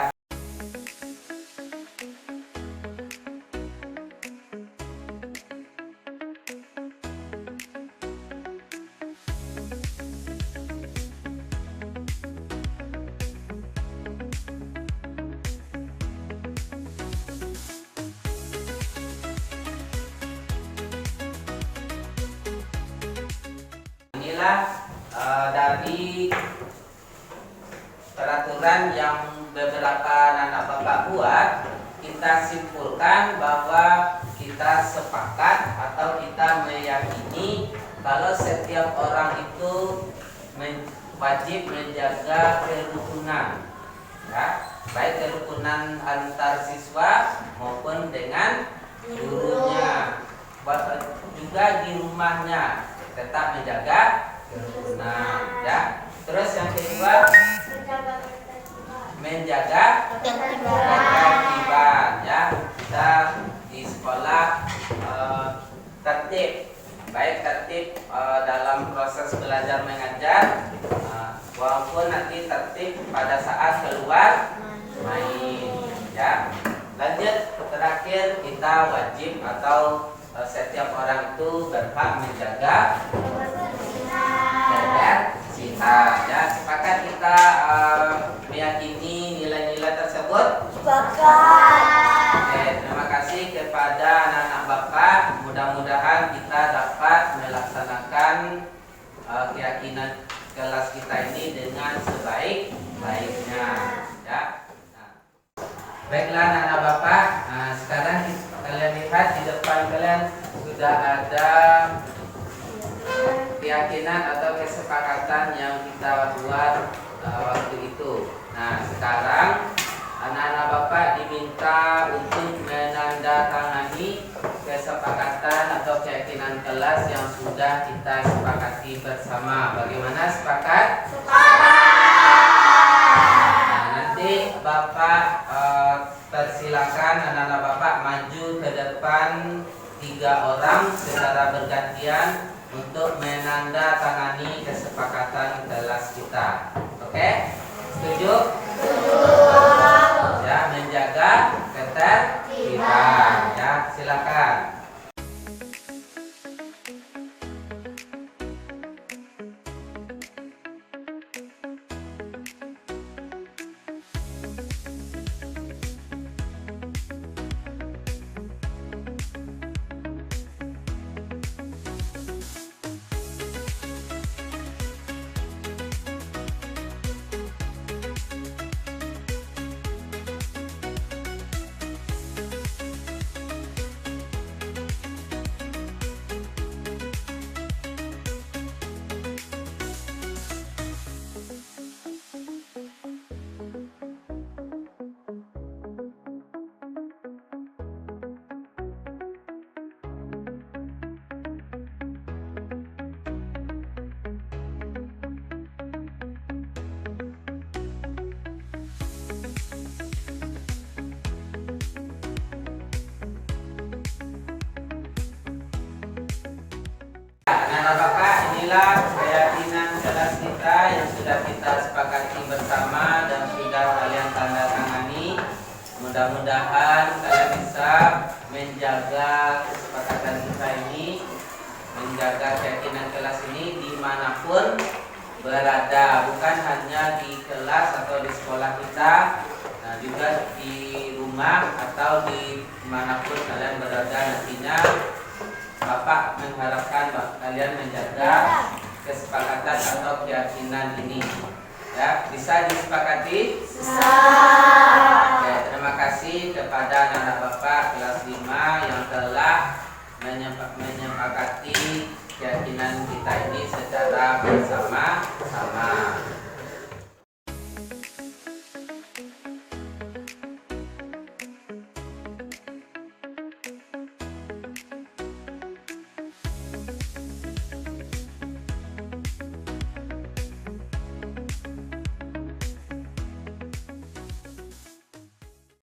Inilah dari peraturan yang beberapa anak Bapak buat, kita simpulkan bahwa kita sepakat atau kita meyakini kalau setiap orang itu wajib menjaga kerukunan ya, baik kerukunan antar siswa maupun dengan gurunya, juga di rumahnya tetap menjaga kerukunan ya. Terus yang kedua, menjaga ketertiban ya. Kita di sekolah tertib, baik tertib dalam proses belajar mengajar walaupun nanti tertib pada saat keluar main ya. Lanjut, terakhir kita wajib atau setiap orang itu berhak menjaga kebersihan ya. Sepakat kita meyakini nilai-nilai tersebut? Sepakat. Oke, terima kasih kepada anak-anak Bapak. Mudah-mudahan kita dapat melaksanakan keyakinan kelas kita ini dengan sebaik-baiknya ya. Baiklah anak-anak Bapak, sekarang kalian lihat di depan kalian sudah ada keyakinan atau kesepakatan yang kita buat waktu itu. Nah sekarang anak-anak Bapak diminta untuk menandatangani kesepakatan atau keyakinan kelas yang sudah kita sepakati bersama. Bagaimana, sepakat? Nanti Bapak persilakan anak-anak Bapak maju ke depan 3 orang secara bergantian untuk menandatangani kesepakatan kelas kita. Oke? Setuju? Ya, menjaga ketertiban. Ya, silakan. Anak-anak Bapak, inilah keyakinan kelas kita yang sudah kita sepakati bersama dan sudah kalian tanda tangani. Mudah-mudahan kalian bisa menjaga kesepakatan kita ini, menjaga keyakinan kelas ini dimanapun berada, bukan hanya di kelas atau di sekolah kita, nah juga di rumah atau di manapun kalian berada nantinya. Bapak mengharapkan kalian menjaga kesepakatan atau keyakinan ini. Ya, bisa disepakati? Bisa. Oke, terima kasih kepada anak-anak Bapak kelas 5 yang telah menyepakati keyakinan kita ini secara bersama-sama.